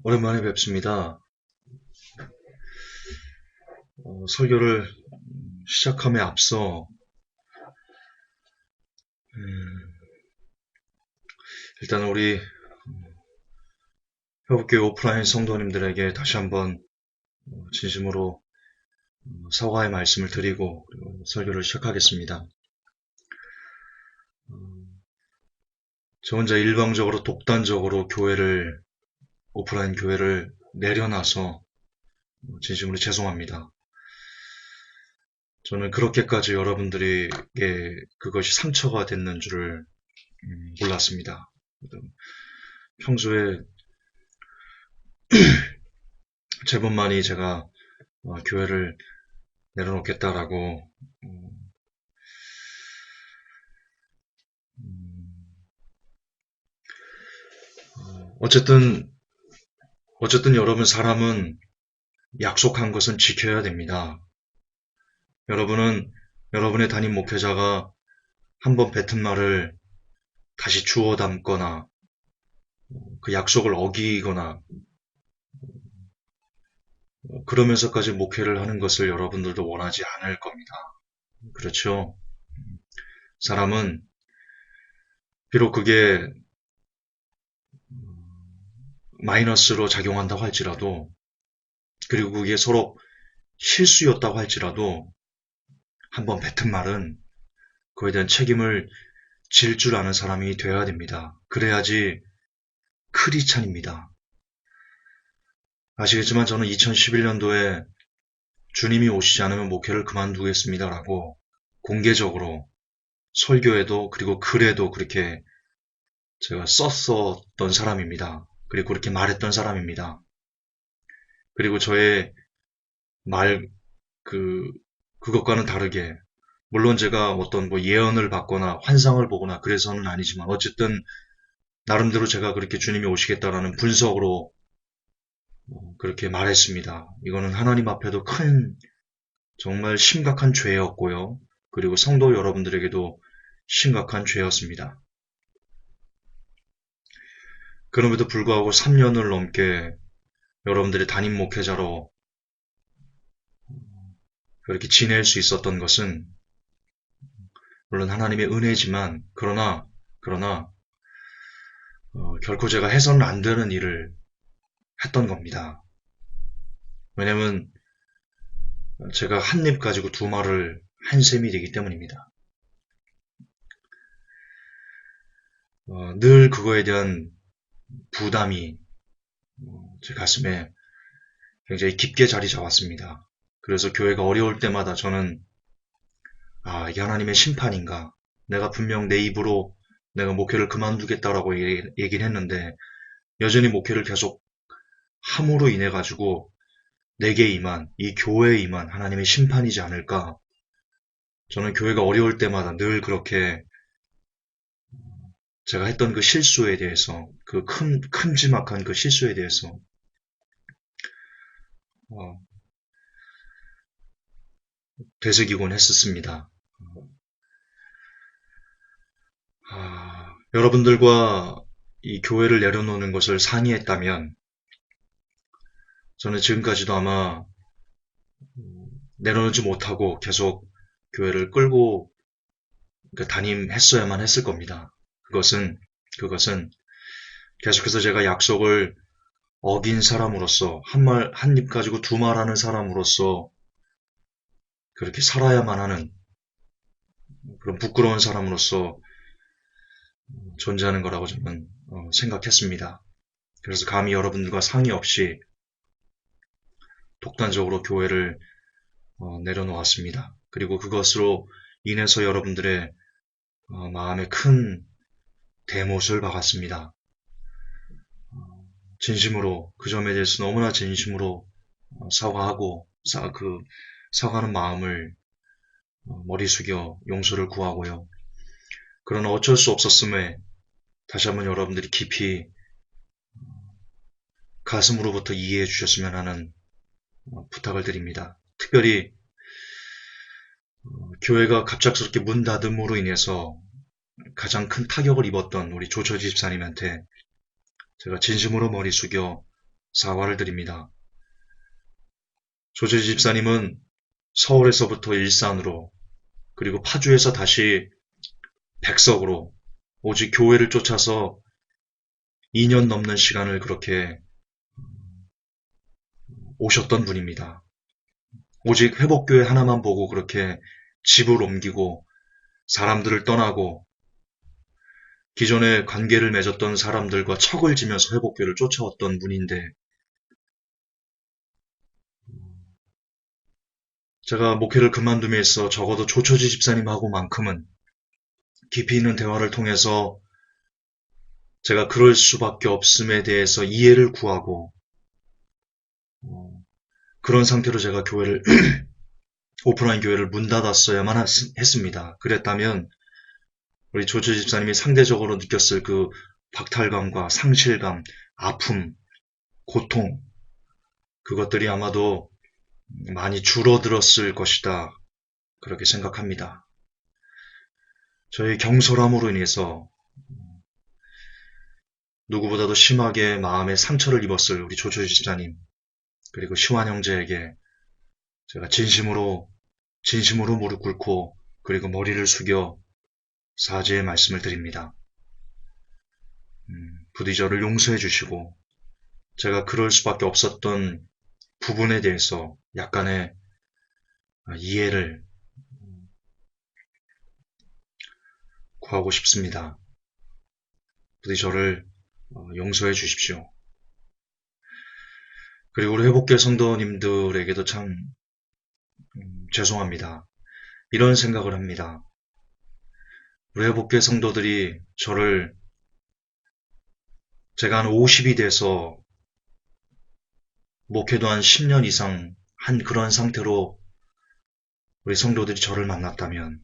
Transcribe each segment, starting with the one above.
오랜만에 뵙습니다. 설교를 시작함에 앞서 음, 일단 우리 회복교회 오프라인 성도님들에게 다시 한번 진심으로 사과의 말씀을 드리고 그리고 설교를 시작하겠습니다. 저 혼자 일방적으로 독단적으로 오프라인 교회를 내려놔서 진심으로 죄송합니다. 저는 그렇게까지 여러분들에게 그것이 상처가 됐는 줄을 몰랐습니다. 평소에 제법 많이 제가 교회를 내려놓겠다라고 어쨌든 여러분 사람은 약속한 것은 지켜야 됩니다. 여러분은 여러분의 담임 목회자가 한번 뱉은 말을 다시 주워 담거나 그 약속을 어기거나 그러면서까지 목회를 하는 것을 여러분들도 원하지 않을 겁니다. 그렇죠? 사람은 비록 그게 마이너스로 작용한다고 할지라도 그리고 그게 서로 실수였다고 할지라도 한번 뱉은 말은 그에 대한 책임을 질 줄 아는 사람이 되어야 됩니다. 그래야지 크리스찬입니다. 아시겠지만 저는 2011년도에 주님이 오시지 않으면 목회를 그만두겠습니다라고 공개적으로 설교에도 그리고 글에도 그렇게 제가 썼었던 사람입니다. 그리고 그렇게 말했던 사람입니다. 그리고 저의 말, 그것과는 다르게 물론 제가 어떤 예언을 받거나 환상을 보거나 그래서는 아니지만 어쨌든 나름대로 제가 그렇게 주님이 오시겠다라는 분석으로 그렇게 말했습니다. 이거는 하나님 앞에도 큰 정말 심각한 죄였고요. 그리고 성도 여러분들에게도 심각한 죄였습니다. 그럼에도 불구하고 3년을 넘게 여러분들의 담임 목회자로 그렇게 지낼 수 있었던 것은 물론 하나님의 은혜지만 그러나 결코 제가 해서는 안 되는 일을 했던 겁니다. 왜냐면 제가 한 입 가지고 두 말을 한 셈이 되기 때문입니다. 늘 그거에 대한 부담이 제 가슴에 굉장히 깊게 자리 잡았습니다. 그래서 교회가 어려울 때마다 저는 이게 하나님의 심판인가? 내가 분명 내 입으로 내가 목회를 그만두겠다라고 얘기를 했는데 여전히 목회를 계속 함으로 인해 가지고 내게 임한 이 교회에 임한 하나님의 심판이지 않을까? 저는 교회가 어려울 때마다 늘 그렇게 제가 했던 그 실수에 대해서 그 큼지막한 그 실수에 대해서 되새기곤 했었습니다. 여러분들과 이 교회를 내려놓는 것을 상의했다면 저는 지금까지도 아마 내려놓지 못하고 계속 교회를 끌고 담임했어야만 했을 겁니다. 그것은 계속해서 제가 약속을 어긴 사람으로서 한 입 가지고 두 말 하는 사람으로서 그렇게 살아야만 하는 그런 부끄러운 사람으로서 존재하는 거라고 저는 생각했습니다. 그래서 감히 여러분들과 상의 없이 독단적으로 교회를 내려놓았습니다. 그리고 그것으로 인해서 여러분들의 마음에 큰 대못을 박았습니다. 진심으로 그 점에 대해서 너무나 진심으로 사과하고 사과하는 마음을 머리 숙여 용서를 구하고요. 그러나 어쩔 수 없었음에 다시 한번 여러분들이 깊이 가슴으로부터 이해해 주셨으면 하는 부탁을 드립니다. 특별히 교회가 갑작스럽게 문 닫음으로 인해서 가장 큰 타격을 입었던 우리 조처 집사님한테 제가 진심으로 머리 숙여 사과를 드립니다. 조재지 집사님은 서울에서부터 일산으로 그리고 파주에서 다시 백석으로 오직 교회를 쫓아서 2년 넘는 시간을 그렇게 오셨던 분입니다. 오직 회복교회 하나만 보고 그렇게 집을 옮기고 사람들을 떠나고 기존에 관계를 맺었던 사람들과 척을 지면서 회복교회를 쫓아왔던 분인데 제가 목회를 그만둠에 있어 적어도 조처지 집사님하고만큼은 깊이 있는 대화를 통해서 제가 그럴 수밖에 없음에 대해서 이해를 구하고 그런 상태로 제가 교회를 오프라인 교회를 문 닫았어야만 했습니다. 그랬다면 우리 조처 집사님이 상대적으로 느꼈을 그 박탈감과 상실감, 아픔, 고통 그것들이 아마도 많이 줄어들었을 것이다. 그렇게 생각합니다. 저의 경솔함으로 인해서 누구보다도 심하게 마음에 상처를 입었을 우리 조철 집사님 그리고 시완 형제에게 제가 진심으로 무릎 꿇고 그리고 머리를 숙여 사죄의 말씀을 드립니다. 부디 저를 용서해 주시고 제가 그럴 수밖에 없었던 부분에 대해서 약간의 이해를 구하고 싶습니다. 부디 저를 용서해 주십시오. 그리고 우리 회복계 성도님들에게도 참 죄송합니다. 이런 생각을 합니다. 우리 회복계 성도들이 저를 제가 한 50이 돼서 목회도 한 10년 이상 한 그런 상태로 우리 성도들이 저를 만났다면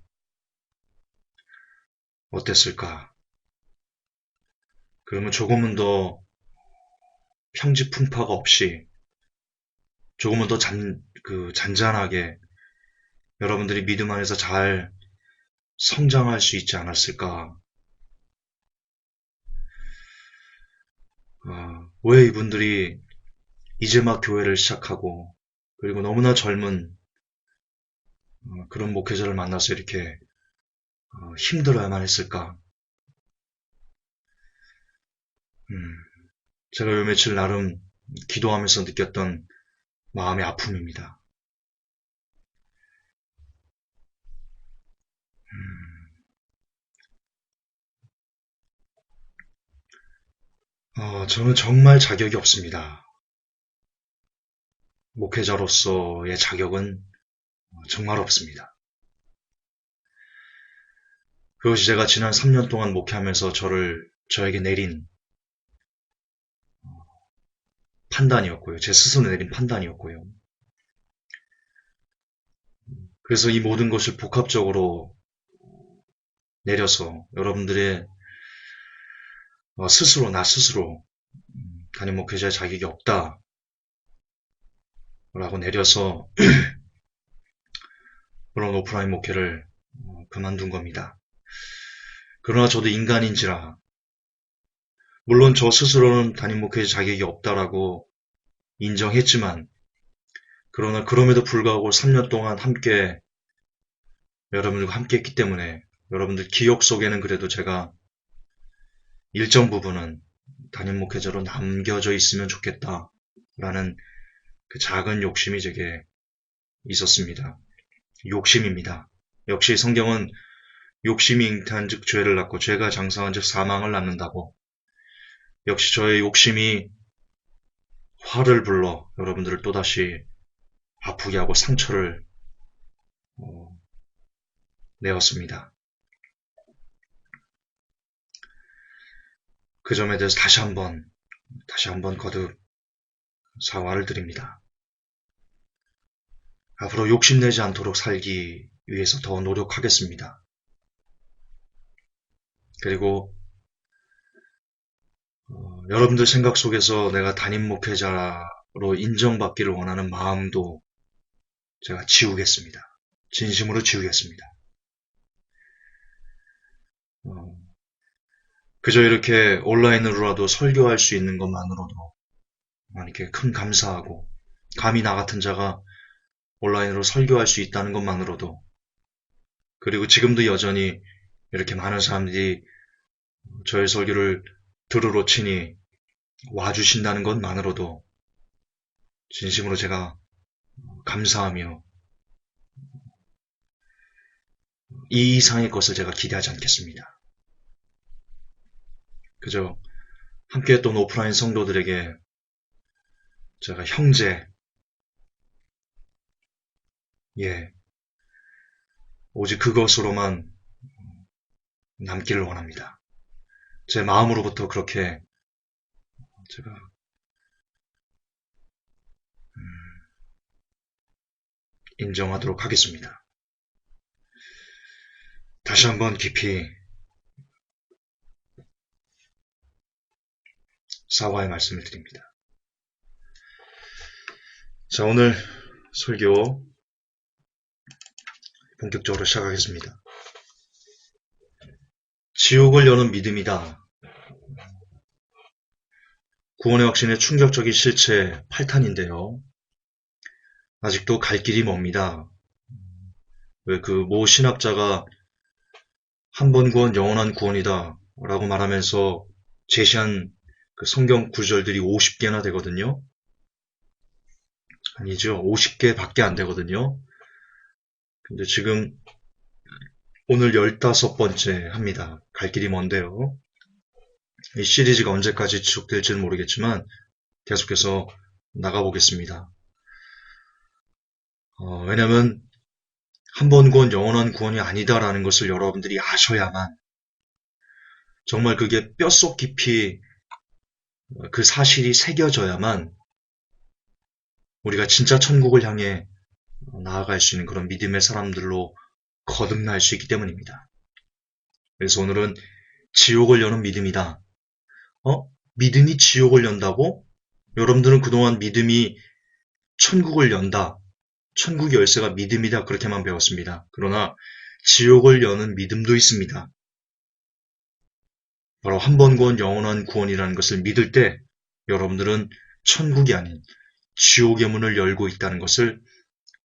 어땠을까? 그러면 조금은 더 평지풍파가 없이 조금은 더 잔잔하게 여러분들이 믿음 안에서 잘 성장할 수 있지 않았을까? 왜 이분들이 이제 막 교회를 시작하고 그리고 너무나 젊은 그런 목회자를 만나서 이렇게 힘들어야만 했을까? 제가 요 며칠 나름 기도하면서 느꼈던 마음의 아픔입니다. 저는 정말 자격이 없습니다. 목회자로서의 자격은 정말 없습니다. 그것이 제가 지난 3년 동안 목회하면서 저에게 내린 판단이었고요. 제 스스로 내린 판단이었고요. 그래서 이 모든 것을 복합적으로 내려서 여러분들의 나 스스로 담임 목회자의 자격이 없다 라고 내려서 물론 오프라인 목회를 그만둔 겁니다. 그러나 저도 인간인지라 물론 저 스스로는 담임 목회자 자격이 없다라고 인정했지만 그러나 그럼에도 불구하고 3년 동안 함께 여러분들과 함께 했기 때문에 여러분들 기억 속에는 그래도 제가 일정 부분은 담임 목회자로 남겨져 있으면 좋겠다라는 그 작은 욕심이 제게 있었습니다. 욕심입니다. 역시 성경은 욕심이 잉태한즉 죄를 낳고 죄가 장성한즉 사망을 낳는다고 역시 저의 욕심이 화를 불러 여러분들을 또다시 아프게 하고 상처를 내었습니다. 그 점에 대해서 다시 한번 거듭 사과를 드립니다. 앞으로 욕심내지 않도록 살기 위해서 더 노력하겠습니다. 그리고 여러분들 생각 속에서 내가 담임 목회자로 인정받기를 원하는 마음도 제가 지우겠습니다. 진심으로 지우겠습니다. 그저 이렇게 온라인으로라도 설교할 수 있는 것만으로도 하나님께 큰 감사하고, 감히 나 같은 자가 온라인으로 설교할 수 있다는 것만으로도, 그리고 지금도 여전히 이렇게 많은 사람들이 저의 설교를 들으러 치니 와주신다는 것만으로도 진심으로 제가 감사하며 이 이상의 것을 제가 기대하지 않겠습니다. 그저 함께 했던 오프라인 성도들에게 제가 형제, 오직 그것으로만 남기를 원합니다. 제 마음으로부터 그렇게 제가 인정하도록 하겠습니다. 다시 한번 깊이 사과의 말씀을 드립니다. 자, 오늘 설교 본격적으로 시작하겠습니다. 지옥을 여는 믿음이다. 구원의 확신의 충격적인 실체 8탄인데요. 아직도 갈 길이 멉니다. 왜 그 모 신학자가 한 번 구원 영원한 구원이다 라고 말하면서 제시한 그 성경 구절들이 50개나 되거든요. 아니죠. 50개밖에 안 되거든요. 근데 지금 오늘 15번째 합니다. 갈 길이 먼데요. 이 시리즈가 언제까지 지속될지는 모르겠지만 계속해서 나가보겠습니다. 왜냐면 한 번 구원 영원한 구원이 아니다라는 것을 여러분들이 아셔야만 정말 그게 뼛속 깊이 그 사실이 새겨져야만 우리가 진짜 천국을 향해 나아갈 수 있는 그런 믿음의 사람들로 거듭날 수 있기 때문입니다. 그래서 오늘은 지옥을 여는 믿음이다. 믿음이 지옥을 연다고? 여러분들은 그동안 믿음이 천국을 연다. 천국의 열쇠가 믿음이다. 그렇게만 배웠습니다. 그러나 지옥을 여는 믿음도 있습니다. 바로 한 번 구원 영원한 구원이라는 것을 믿을 때 여러분들은 천국이 아닌 지옥의 문을 열고 있다는 것을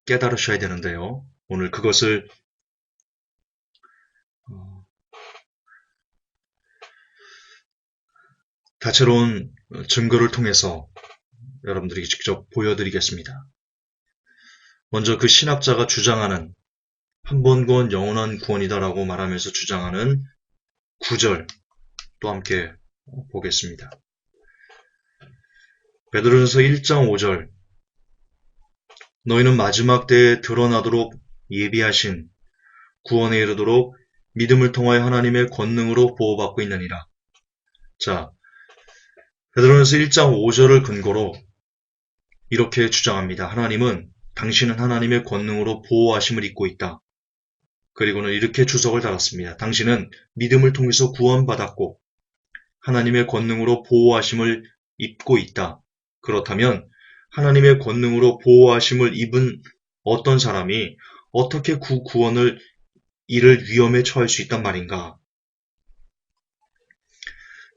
깨달으셔야 되는데요. 오늘 그것을 다채로운 증거를 통해서 여러분들에게 직접 보여드리겠습니다. 먼저 그 신학자가 주장하는 한 번 구원 영원한 구원이다라고 말하면서 주장하는 9절 또 함께 보겠습니다. 베드로전서 1장 5절 너희는 마지막 때에 드러나도록 예비하신 구원에 이르도록 믿음을 통하여 하나님의 권능으로 보호받고 있느니라. 자, 베드로전서 1장 5절을 근거로 이렇게 주장합니다. 당신은 하나님의 권능으로 보호하심을 입고 있다. 그리고는 이렇게 주석을 달았습니다. 당신은 믿음을 통해서 구원받았고 하나님의 권능으로 보호하심을 입고 있다. 그렇다면 하나님의 권능으로 보호하심을 입은 어떤 사람이 어떻게 그 구원을 잃을 위험에 처할 수 있단 말인가?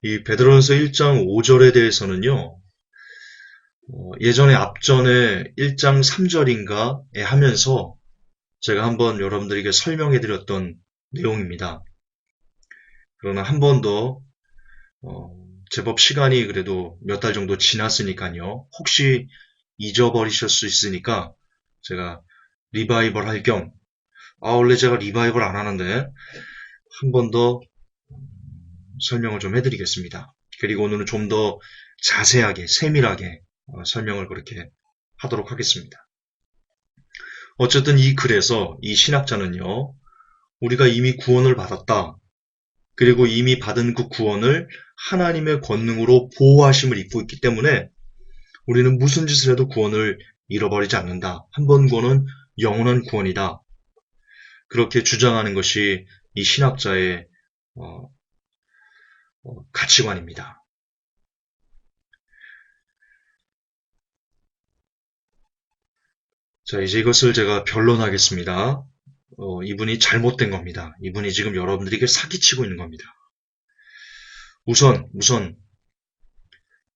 이 베드로전서 1장 5절에 대해서는요. 예전에 앞전에 1장 3절인가에 하면서 제가 한번 여러분들에게 설명해 드렸던 내용입니다. 그러나 한 번 더 제법 시간이 그래도 몇 달 정도 지났으니까요. 혹시 잊어버리실 수 있으니까 제가 리바이벌 할 겸 원래 제가 리바이벌 안 하는데 한 번 더 설명을 좀 해드리겠습니다. 그리고 오늘은 좀 더 자세하게 세밀하게 설명을 그렇게 하도록 하겠습니다. 어쨌든 이 글에서 이 신학자는요. 우리가 이미 구원을 받았다. 그리고 이미 받은 그 구원을 하나님의 권능으로 보호하심을 입고 있기 때문에 우리는 무슨 짓을 해도 구원을 잃어버리지 않는다. 한 번 구원은 영원한 구원이다. 그렇게 주장하는 것이 이 신학자의 가치관입니다. 자, 이제 이것을 제가 변론하겠습니다. 이분이 잘못된 겁니다. 이분이 지금 여러분들에게 사기치고 있는 겁니다. 우선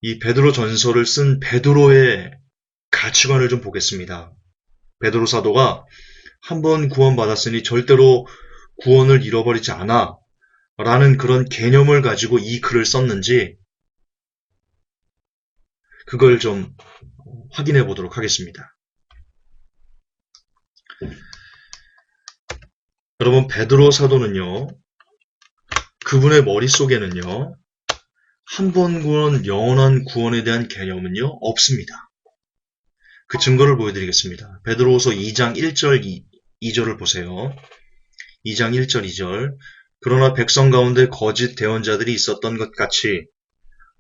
이 베드로 전서를 쓴 베드로의 가치관을 좀 보겠습니다. 베드로 사도가 한 번 구원받았으니 절대로 구원을 잃어버리지 않아 라는 그런 개념을 가지고 이 글을 썼는지 그걸 좀 확인해 보도록 하겠습니다. 여러분, 베드로 사도는요, 그분의 머릿속에는요, 한 번 구원, 영원한 구원에 대한 개념은요, 없습니다. 그 증거를 보여드리겠습니다. 베드로후서 2장 1절 2절을 보세요. 2장 1절 2절. 그러나 백성 가운데 거짓 대언자들이 있었던 것 같이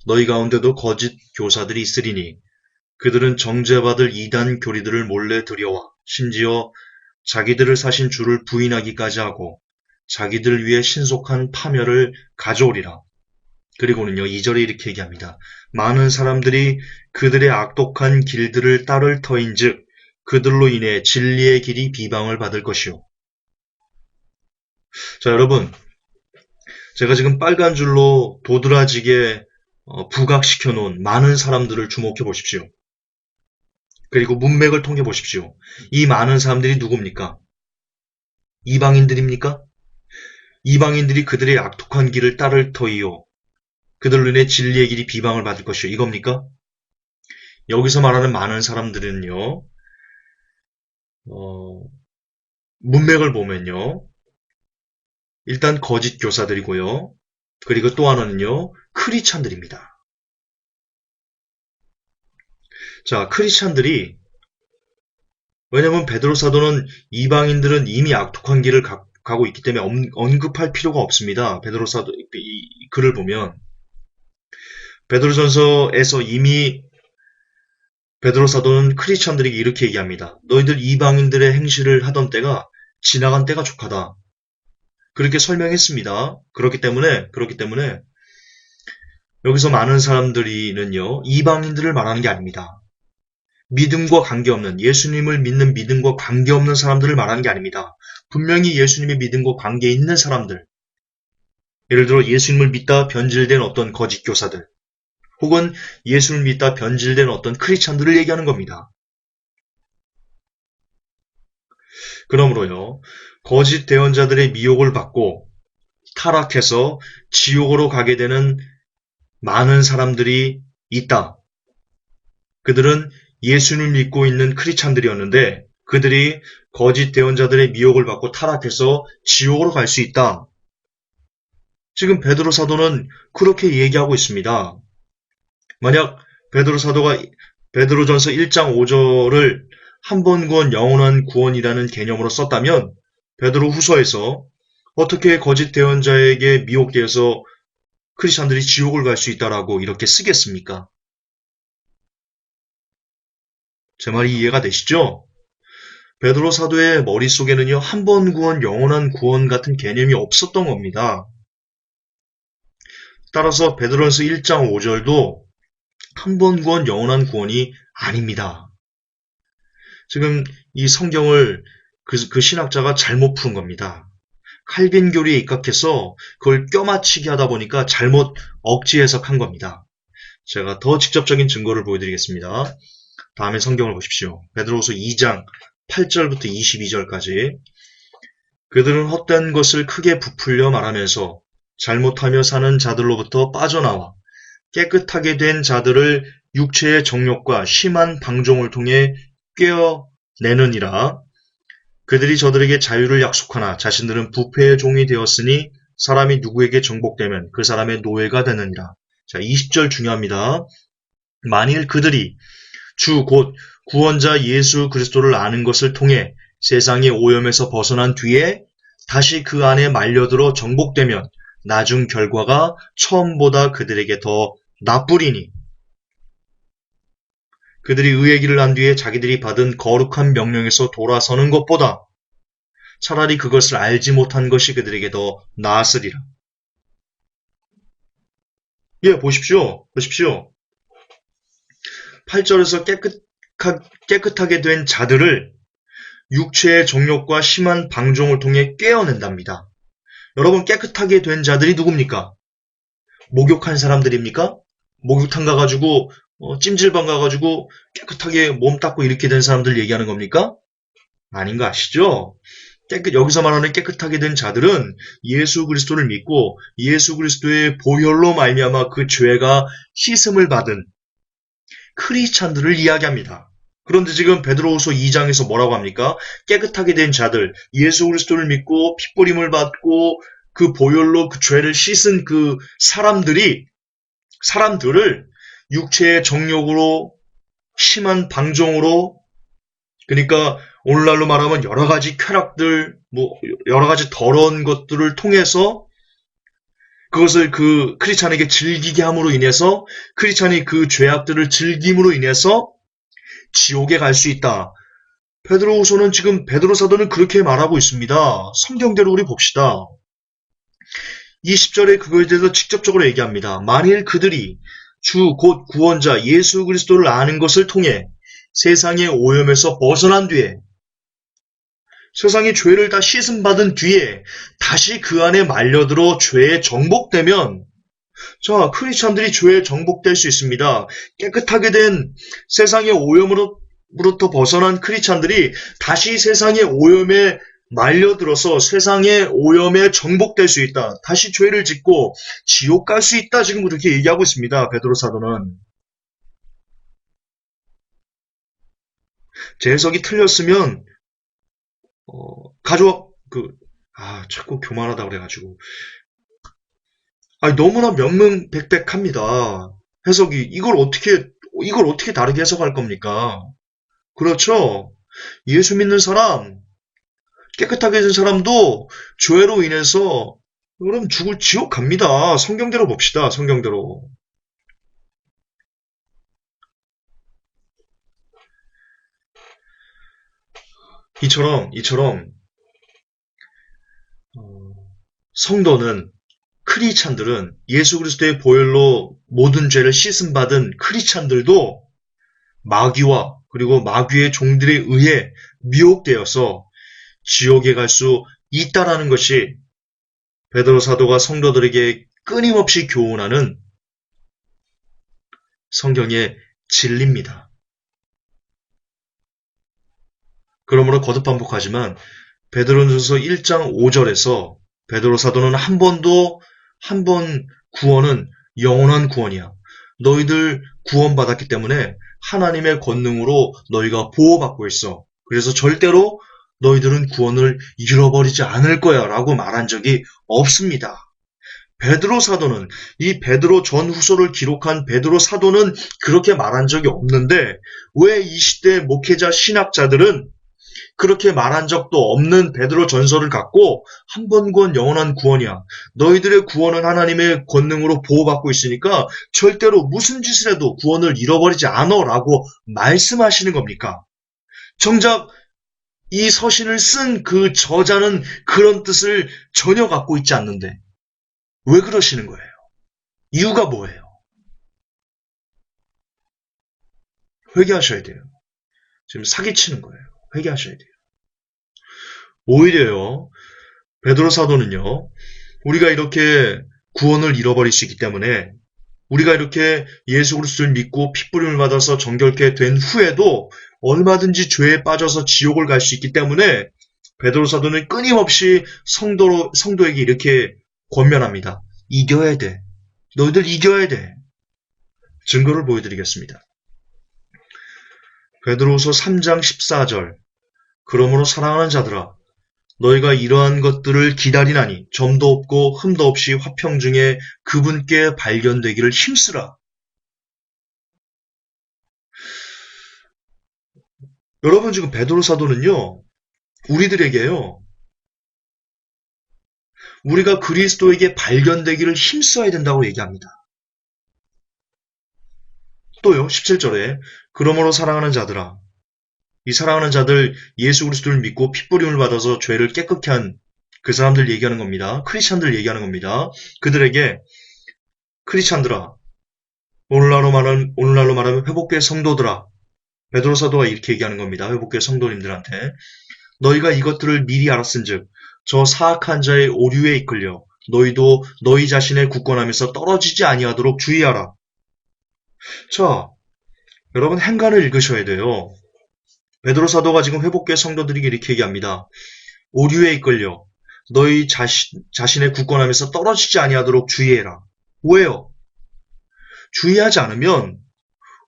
너희 가운데도 거짓 교사들이 있으리니 그들은 정죄받을 이단 교리들을 몰래 들여와 심지어 자기들을 사신 주를 부인하기까지 하고 자기들 위해 신속한 파멸을 가져오리라. 그리고는요, 2절에 이렇게 얘기합니다. 많은 사람들이 그들의 악독한 길들을 따를 터인즉 그들로 인해 진리의 길이 비방을 받을 것이요. 자, 여러분, 제가 지금 빨간 줄로 도드라지게 부각시켜 놓은 많은 사람들을 주목해 보십시오. 그리고 문맥을 통해 보십시오. 이 많은 사람들이 누굽니까? 이방인들입니까? 이방인들이 그들의 악독한 길을 따를 터이요. 그들로 인해 진리의 길이 비방을 받을 것이요. 이겁니까? 여기서 말하는 많은 사람들은요, 문맥을 보면요, 일단 거짓 교사들이고요. 그리고 또 하나는요, 크리스찬들입니다. 자, 크리스찬들이, 왜냐면 베드로 사도는 이방인들은 이미 악독한 길을 가고 있기 때문에 언급할 필요가 없습니다. 베드로 사도 이 글을 보면 베드로전서에서 이미 베드로 사도는 크리스찬들에게 이렇게 얘기합니다. 너희들 이방인들의 행실을 하던 때가 지나간 때가 족하다. 그렇게 설명했습니다. 그렇기 때문에 여기서 많은 사람들이는요, 이방인들을 말하는 게 아닙니다. 믿음과 관계없는, 예수님을 믿는 믿음과 관계없는 사람들을 말하는 게 아닙니다. 분명히 예수님의 믿음과 관계 있는 사람들, 예를 들어 예수님을 믿다 변질된 어떤 거짓 교사들, 혹은 예수를 믿다 변질된 어떤 크리스찬들을 얘기하는 겁니다. 그러므로요, 거짓 대언자들의 미혹을 받고 타락해서 지옥으로 가게 되는 많은 사람들이 있다. 그들은 예수님을 믿고 있는 크리스찬들이었는데 그들이 거짓 대언자들의 미혹을 받고 타락해서 지옥으로 갈 수 있다. 지금 베드로 사도는 그렇게 얘기하고 있습니다. 만약 베드로 사도가 베드로전서 1장 5절을 한 번 구원 영원한 구원이라는 개념으로 썼다면 베드로 후서에서 어떻게 거짓 대언자에게 미혹되어서 크리스찬들이 지옥을 갈 수 있다라고 이렇게 쓰겠습니까? 제 말이 이해가 되시죠? 베드로 사도의 머릿속에는요, 한 번 구원, 영원한 구원 같은 개념이 없었던 겁니다. 따라서 베드로전서 1장 5절도 한 번 구원, 영원한 구원이 아닙니다. 지금 이 성경을 그 신학자가 잘못 푼 겁니다. 칼빈 교리에 입각해서 그걸 껴맞추게 하다 보니까 잘못 억지 해석한 겁니다. 제가 더 직접적인 증거를 보여드리겠습니다. 다음에 성경을 보십시오. 베드로후서 2장 8절부터 22절까지. 그들은 헛된 것을 크게 부풀려 말하면서 잘못하며 사는 자들로부터 빠져나와 깨끗하게 된 자들을 육체의 정욕과 심한 방종을 통해 꿰어내느니라. 그들이 저들에게 자유를 약속하나 자신들은 부패의 종이 되었으니 사람이 누구에게 정복되면 그 사람의 노예가 되느니라. 자, 20절 중요합니다. 만일 그들이 주 곧 구원자 예수 그리스도를 아는 것을 통해 세상의 오염에서 벗어난 뒤에 다시 그 안에 말려들어 정복되면 나중 결과가 처음보다 그들에게 더 나쁘리니 그들이 의의 길을 안 뒤에 자기들이 받은 거룩한 명령에서 돌아서는 것보다 차라리 그것을 알지 못한 것이 그들에게 더 나았으리라. 예, 보십시오. 8절에서 깨끗하게 된 자들을 육체의 정욕과 심한 방종을 통해 꿰어낸답니다. 여러분, 깨끗하게 된 자들이 누굽니까? 목욕한 사람들입니까? 목욕탕 가가지고 찜질방 가가지고 깨끗하게 몸 닦고 이렇게 된 사람들 얘기하는 겁니까? 아닌 거 아시죠? 여기서 말하는 깨끗하게 된 자들은 예수 그리스도를 믿고 예수 그리스도의 보혈로 말미암아 그 죄가 씻음을 받은 크리스찬들을 이야기합니다. 그런데 지금 베드로후서 2장에서 뭐라고 합니까? 깨끗하게 된 자들, 예수 그리스도를 믿고 핏부림을 받고 그 보혈로 그 죄를 씻은 그 사람들을 육체의 정욕으로 심한 방종으로, 그러니까 오늘날로 말하면 여러 가지 쾌락들, 여러 가지 더러운 것들을 통해서 그것을 그 크리스찬에게 즐기게 함으로 인해서 크리스찬이 그 죄악들을 즐김으로 인해서 지옥에 갈 수 있다. 베드로후서는 지금 베드로 사도는 그렇게 말하고 있습니다. 성경대로 우리 봅시다. 20절에 그거에 대해서 직접적으로 얘기합니다. 만일 그들이 주 곧 구원자 예수 그리스도를 아는 것을 통해 세상의 오염에서 벗어난 뒤에 세상의 죄를 다 씻음받은 뒤에 다시 그 안에 말려들어 죄에 정복되면 자, 크리스찬들이 죄에 정복될 수 있습니다. 깨끗하게 된 세상의 오염으로부터 벗어난 크리스찬들이 다시 세상의 오염에 말려들어서 세상의 오염에 정복될 수 있다. 다시 죄를 짓고 지옥 갈 수 있다. 지금 그렇게 얘기하고 있습니다. 베드로 사도는. 제 해석이 틀렸으면 자꾸 교만하다 그래가지고 너무나 명명백백합니다. 해석이 이걸 어떻게 다르게 해석할 겁니까? 그렇죠? 예수 믿는 사람, 깨끗하게 된 사람도 죄로 인해서 그럼 지옥 갑니다. 성경대로 봅시다. 성경대로. 이처럼 성도는 크리스찬들은 예수 그리스도의 보혈로 모든 죄를 씻음받은 크리스찬들도 마귀와 그리고 마귀의 종들에 의해 미혹되어서 지옥에 갈 수 있다라는 것이 베드로 사도가 성도들에게 끊임없이 교훈하는 성경의 진리입니다. 그러므로 거듭 반복하지만 베드로전서 1장 5절에서 베드로 사도는 한 번 구원은 영원한 구원이야. 너희들 구원받았기 때문에 하나님의 권능으로 너희가 보호받고 있어. 그래서 절대로 너희들은 구원을 잃어버리지 않을 거야 라고 말한 적이 없습니다. 베드로 사도는 이 베드로 전후서를 기록한 베드로 사도는 그렇게 말한 적이 없는데 왜 이 시대 목회자 신학자들은 그렇게 말한 적도 없는 베드로 전서를 갖고 한 번 구원 영원한 구원이야. 너희들의 구원은 하나님의 권능으로 보호받고 있으니까 절대로 무슨 짓을 해도 구원을 잃어버리지 않아 라고 말씀하시는 겁니까? 정작 이 서신을 쓴 그 저자는 그런 뜻을 전혀 갖고 있지 않는데 왜 그러시는 거예요? 이유가 뭐예요? 회개하셔야 돼요. 지금 사기치는 거예요. 회개하셔야 돼요. 오히려요, 베드로 사도는요, 우리가 이렇게 구원을 잃어버릴 수 있기 때문에 우리가 이렇게 예수 그리스도를 믿고 핏부림을 받아서 정결케 된 후에도 얼마든지 죄에 빠져서 지옥을 갈 수 있기 때문에 베드로 사도는 끊임없이 성도에게 이렇게 권면합니다. 이겨야 돼. 너희들 이겨야 돼. 증거를 보여드리겠습니다. 베드로후서 3장 14절. 그러므로 사랑하는 자들아, 너희가 이러한 것들을 기다리나니 점도 없고 흠도 없이 화평 중에 그분께 발견되기를 힘쓰라. 여러분, 지금 베드로 사도는요, 우리들에게요, 우리가 그리스도에게 발견되기를 힘써야 된다고 얘기합니다. 또요, 17절에 그러므로 사랑하는 자들아, 이 사랑하는 자들 예수 그리스도를 믿고 핏부림을 받아서 죄를 깨끗게 한 그 사람들 얘기하는 겁니다. 크리스찬들 얘기하는 겁니다. 그들에게 크리스찬들아, 오늘날로 말하면 회복교회 성도들아, 베드로 사도가 이렇게 얘기하는 겁니다. 회복교회 성도님들한테 너희가 이것들을 미리 알았은즉 저 사악한 자의 오류에 이끌려 너희도 너희 자신의 굳건함에서 떨어지지 아니하도록 주의하라. 자, 여러분 행간을 읽으셔야 돼요. 베드로 사도가 지금 회복교회 성도들에게 이렇게 얘기합니다. 오류에 이끌려 너희 자신의 굳건함에서 떨어지지 아니하도록 주의해라. 왜요? 주의하지 않으면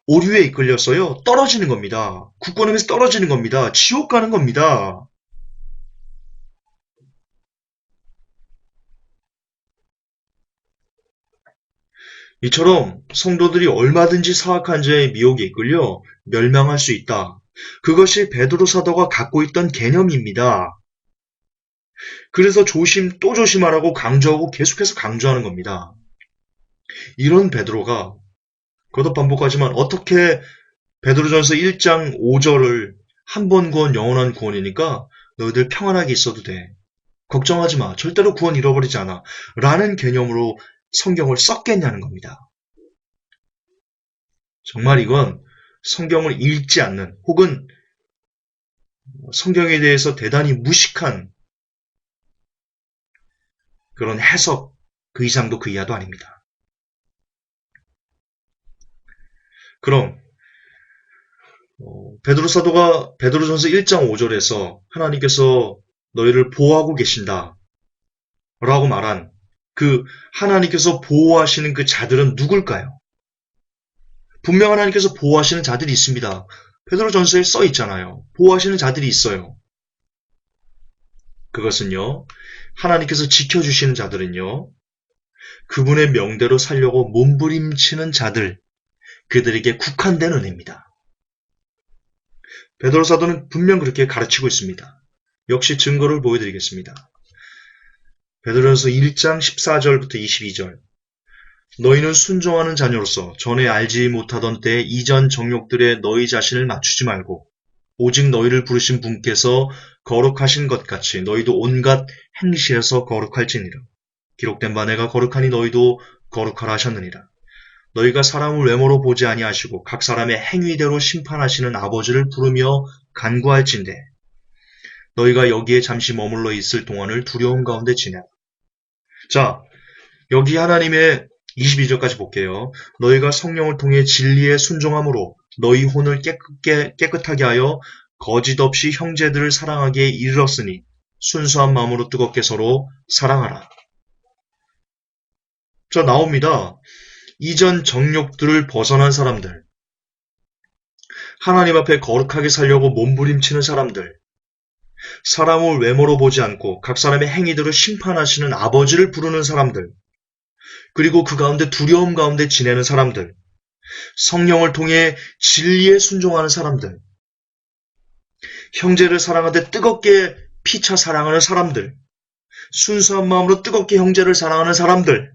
오류에 이끌렸어요. 떨어지는 겁니다. 굳건함에서 떨어지는 겁니다. 지옥 가는 겁니다. 이처럼 성도들이 얼마든지 사악한 자의 미혹에 이끌려 멸망할 수 있다. 그것이 베드로 사도가 갖고 있던 개념입니다. 그래서 조심 또 조심하라고 강조하고 계속해서 강조하는 겁니다. 이런 베드로가 거듭 반복하지만 어떻게 베드로전서 1장 5절을 한 번 구원 영원한 구원이니까 너희들 평안하게 있어도 돼. 걱정하지 마. 절대로 구원 잃어버리지 않아. 라는 개념으로 성경을 썼겠냐는 겁니다. 정말 이건 성경을 읽지 않는 혹은 성경에 대해서 대단히 무식한 그런 해석 그 이상도 그 이하도 아닙니다. 그럼 베드로 사도가 베드로전서 1장 5절에서 하나님께서 너희를 보호하고 계신다 라고 말한 그 하나님께서 보호하시는 그 자들은 누굴까요? 분명 하나님께서 보호하시는 자들이 있습니다. 베드로전서에 써 있잖아요. 보호하시는 자들이 있어요. 그것은요. 하나님께서 지켜주시는 자들은요. 그분의 명대로 살려고 몸부림치는 자들, 그들에게 국한된 은혜입니다. 베드로 사도는 분명 그렇게 가르치고 있습니다. 역시 증거를 보여드리겠습니다. 베드로전서 1장 14절부터 22절. 너희는 순종하는 자녀로서 전에 알지 못하던 때에 이전 정욕들에 너희 자신을 맞추지 말고 오직 너희를 부르신 분께서 거룩하신 것 같이 너희도 온갖 행실에서 거룩할지니라. 기록된 바 내가 거룩하니 너희도 거룩하라 하셨느니라. 너희가 사람을 외모로 보지 아니하시고 각 사람의 행위대로 심판하시는 아버지를 부르며 간구할진대 너희가 여기에 잠시 머물러 있을 동안을 두려움 가운데 지내라. 자, 여기 하나님의 22절까지 볼게요. 너희가 성령을 통해 진리에 순종함으로 너희 혼을 깨끗하게 하여 거짓 없이 형제들을 사랑하기에 이르렀으니 순수한 마음으로 뜨겁게 서로 사랑하라. 자, 나옵니다. 이전 정욕들을 벗어난 사람들, 하나님 앞에 거룩하게 살려고 몸부림치는 사람들, 사람을 외모로 보지 않고 각 사람의 행위대로 심판하시는 아버지를 부르는 사람들, 그리고 그 가운데 두려움 가운데 지내는 사람들, 성령을 통해 진리에 순종하는 사람들, 형제를 사랑하되 뜨겁게 피차 사랑하는 사람들, 순수한 마음으로 뜨겁게 형제를 사랑하는 사람들,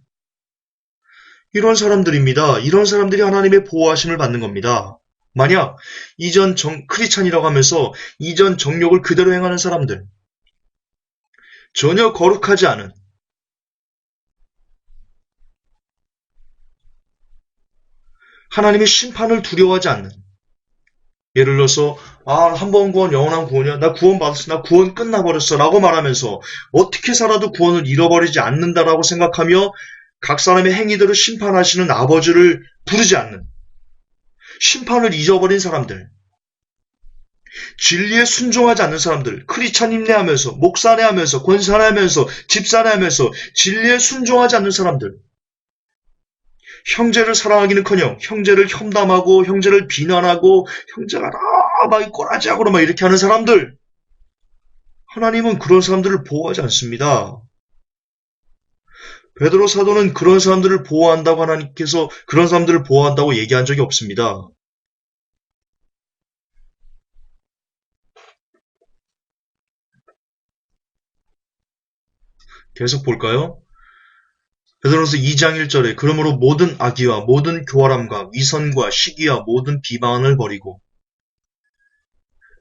이런 사람들입니다. 이런 사람들이 하나님의 보호하심을 받는 겁니다. 만약 이전 크리스찬이라고 하면서 이전 정욕을 그대로 행하는 사람들, 전혀 거룩하지 않은, 하나님의 심판을 두려워하지 않는, 예를 들어서 한 번 구원 영원한 구원이야. 나 구원 받았어. 나 구원 끝나버렸어. 라고 말하면서 어떻게 살아도 구원을 잃어버리지 않는다라고 생각하며 각 사람의 행위대로 심판하시는 아버지를 부르지 않는, 심판을 잊어버린 사람들, 진리에 순종하지 않는 사람들, 크리스찬 임내하면서, 목사내하면서, 권사내하면서, 집사내하면서 진리에 순종하지 않는 사람들, 형제를 사랑하기는커녕 형제를 험담하고 형제를 비난하고 형제가 막 꼬라지하고 막 이렇게 하는 사람들, 하나님은 그런 사람들을 보호하지 않습니다. 베드로 사도는 그런 사람들을 보호한다고 하나님께서 그런 사람들을 보호한다고 얘기한 적이 없습니다. 계속 볼까요? 베드로서 2장 1절에 그러므로 모든 악의와 모든 교활함과 위선과 시기와 모든 비방을 버리고,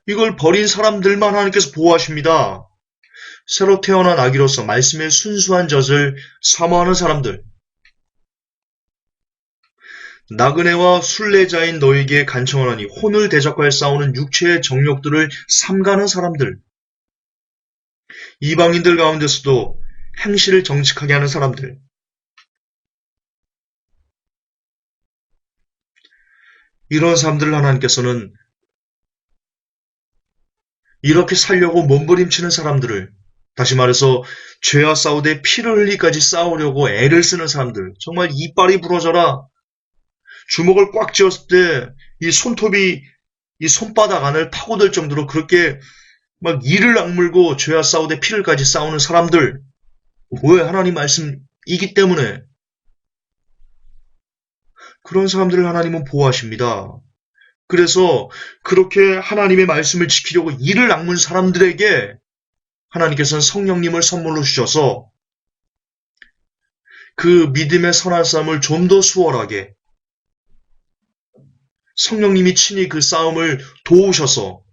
이걸 버린 사람들만 하나님께서 보호하십니다. 새로 태어난 아기로서 말씀의 순수한 젖을 사모하는 사람들, 나그네와 순례자인 너에게 간청하노니 혼을 대적하여 싸우는 육체의 정욕들을 삼가는 사람들, 이방인들 가운데서도 행실을 정직하게 하는 사람들, 이런 사람들을 하나님께서는 이렇게 살려고 몸부림치는 사람들을, 다시 말해서 죄와 싸우되 피를 흘리까지 싸우려고 애를 쓰는 사람들, 정말 이빨이 부러져라, 주먹을 꽉 쥐었을 때 이 손톱이 이 손바닥 안을 파고들 정도로 그렇게 막 이를 악물고 죄와 싸우되 피를까지 싸우는 사람들, 왜? 하나님 말씀이기 때문에. 그런 사람들을 하나님은 보호하십니다. 그래서 그렇게 하나님의 말씀을 지키려고 이를 악문 사람들에게 하나님께서는 성령님을 선물로 주셔서 그 믿음의 선한 싸움을 좀 더 수월하게, 성령님이 친히 그 싸움을 도우셔서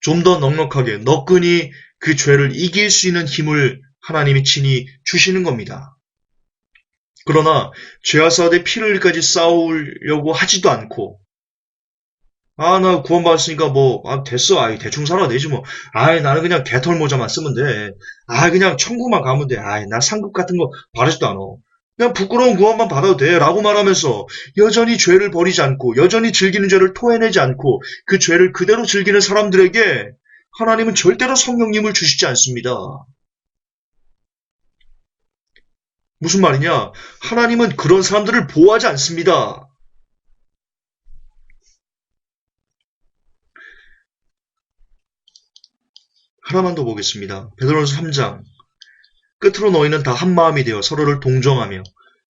좀 더 넉넉하게, 너끈히 그 죄를 이길 수 있는 힘을 하나님이 친히 주시는 겁니다. 그러나 죄와 싸우되 피를 흘리까지 싸우려고 하지도 않고, 나 구원받았으니까 됐어. 대충 살아도 되지 뭐. 나는 그냥 개털 모자만 쓰면 돼. 그냥 천국만 가면 돼. 나 상급 같은 거 바라지도 않아. 그냥 부끄러운 구원만 받아도 돼. 라고 말하면서 여전히 죄를 버리지 않고, 여전히 즐기는 죄를 토해내지 않고, 그 죄를 그대로 즐기는 사람들에게 하나님은 절대로 성령님을 주시지 않습니다. 무슨 말이냐? 하나님은 그런 사람들을 보호하지 않습니다. 하나만 더 보겠습니다. 베드로전서 3장. 끝으로 너희는 다 한마음이 되어 서로를 동정하며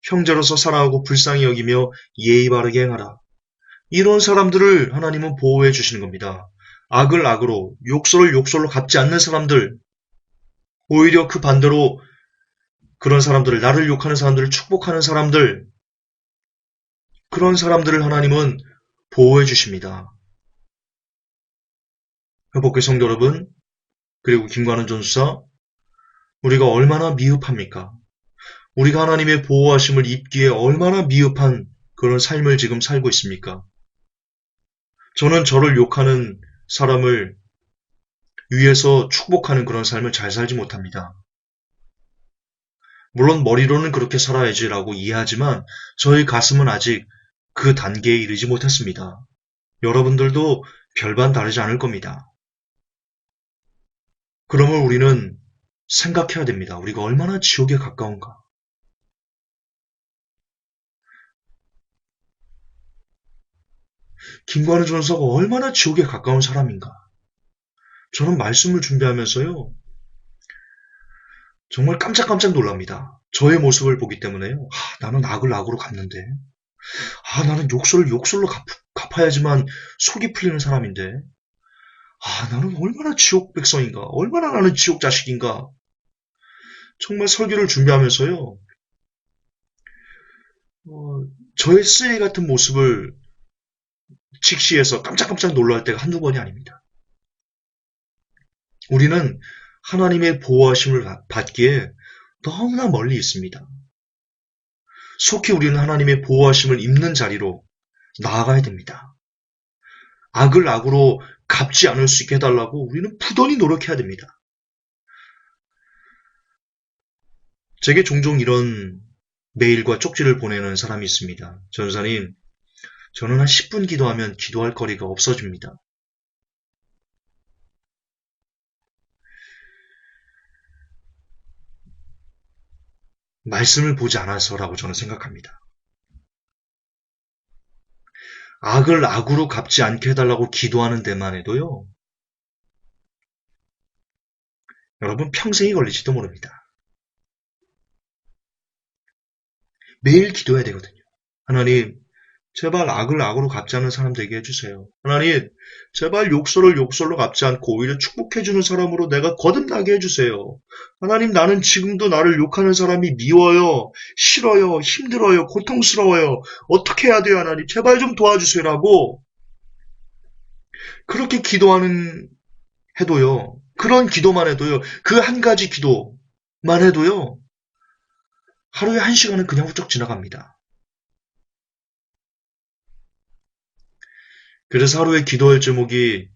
형제로서 사랑하고 불쌍히 여기며 예의 바르게 행하라. 이런 사람들을 하나님은 보호해 주시는 겁니다. 악을 악으로, 욕설을 욕설로 갚지 않는 사람들, 오히려 그 반대로 그런 사람들을, 나를 욕하는 사람들을 축복하는 사람들, 그런 사람들을 하나님은 보호해 주십니다. 회복의 성도 여러분, 그리고 김관훈 전수사, 우리가 얼마나 미흡합니까? 우리가 하나님의 보호하심을 입기에 얼마나 미흡한 그런 삶을 지금 살고 있습니까? 저는 저를 욕하는 사람을 위해서 축복하는 그런 삶을 잘 살지 못합니다. 물론 머리로는 그렇게 살아야지라고 이해하지만 저의 가슴은 아직 그 단계에 이르지 못했습니다. 여러분들도 별반 다르지 않을 겁니다. 그러면 우리는 생각해야 됩니다. 우리가 얼마나 지옥에 가까운가. 김관우 전사가 얼마나 지옥에 가까운 사람인가. 저는 말씀을 준비하면서요, 정말 깜짝깜짝 놀랍니다. 저의 모습을 보기 때문에요. 나는 악을 악으로 갚는데. 나는 욕설을 욕설로 갚아야지만 속이 풀리는 사람인데. 나는 얼마나 지옥 백성인가. 얼마나 나는 지옥 자식인가. 정말 설교를 준비하면서요, 저의 쓰레기 같은 모습을 직시해서 깜짝깜짝 놀랄 때가 한두 번이 아닙니다. 우리는 하나님의 보호하심을 받기에 너무나 멀리 있습니다. 속히 우리는 하나님의 보호하심을 입는 자리로 나아가야 됩니다. 악을 악으로 갚지 않을 수 있게 해달라고 우리는 부단히 노력해야 됩니다. 제게 종종 이런 메일과 쪽지를 보내는 사람이 있습니다. 전사님, 저는 한 10분 기도하면 기도할 거리가 없어집니다. 말씀을 보지 않아서라고 저는 생각합니다. 악을 악으로 갚지 않게 해달라고 기도하는 데만 해도요, 여러분 평생이 걸릴지도 모릅니다. 매일 기도해야 되거든요. 하나님, 제발 악을 악으로 갚지 않는 사람 되게 해주세요. 하나님, 제발 욕설을 욕설로 갚지 않고 오히려 축복해주는 사람으로 내가 거듭나게 해주세요. 하나님, 나는 지금도 나를 욕하는 사람이 미워요, 싫어요, 힘들어요, 고통스러워요. 어떻게 해야 돼요, 하나님? 제발 좀 도와주세요라고 그렇게 기도하는 해도요, 그런 기도만 해도요, 그 한 가지 기도만 해도요, 하루에 1시간은 그냥 훌쩍 지나갑니다. 그래서 하루에 기도할 제목이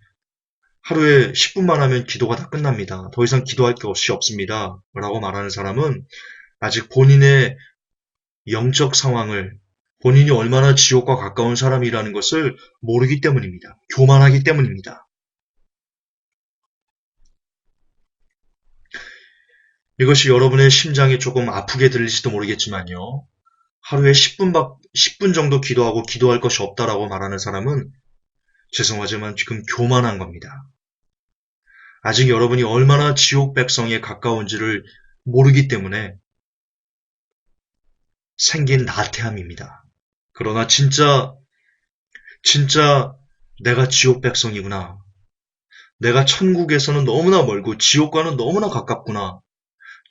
하루에 10분만 하면 기도가 다 끝납니다. 더 이상 기도할 것이 없습니다. 라고 말하는 사람은 아직 본인의 영적 상황을 본인이 얼마나 지옥과 가까운 사람이라는 것을 모르기 때문입니다. 교만하기 때문입니다. 이것이 여러분의 심장에 조금 아프게 들릴지도 모르겠지만요. 하루에 10분 정도 기도하고 기도할 것이 없다라고 말하는 사람은 죄송하지만 지금 교만한 겁니다. 아직 여러분이 얼마나 지옥 백성에 가까운지를 모르기 때문에 생긴 나태함입니다. 그러나 진짜 내가 지옥 백성이구나. 내가 천국에서는 너무나 멀고 지옥과는 너무나 가깝구나.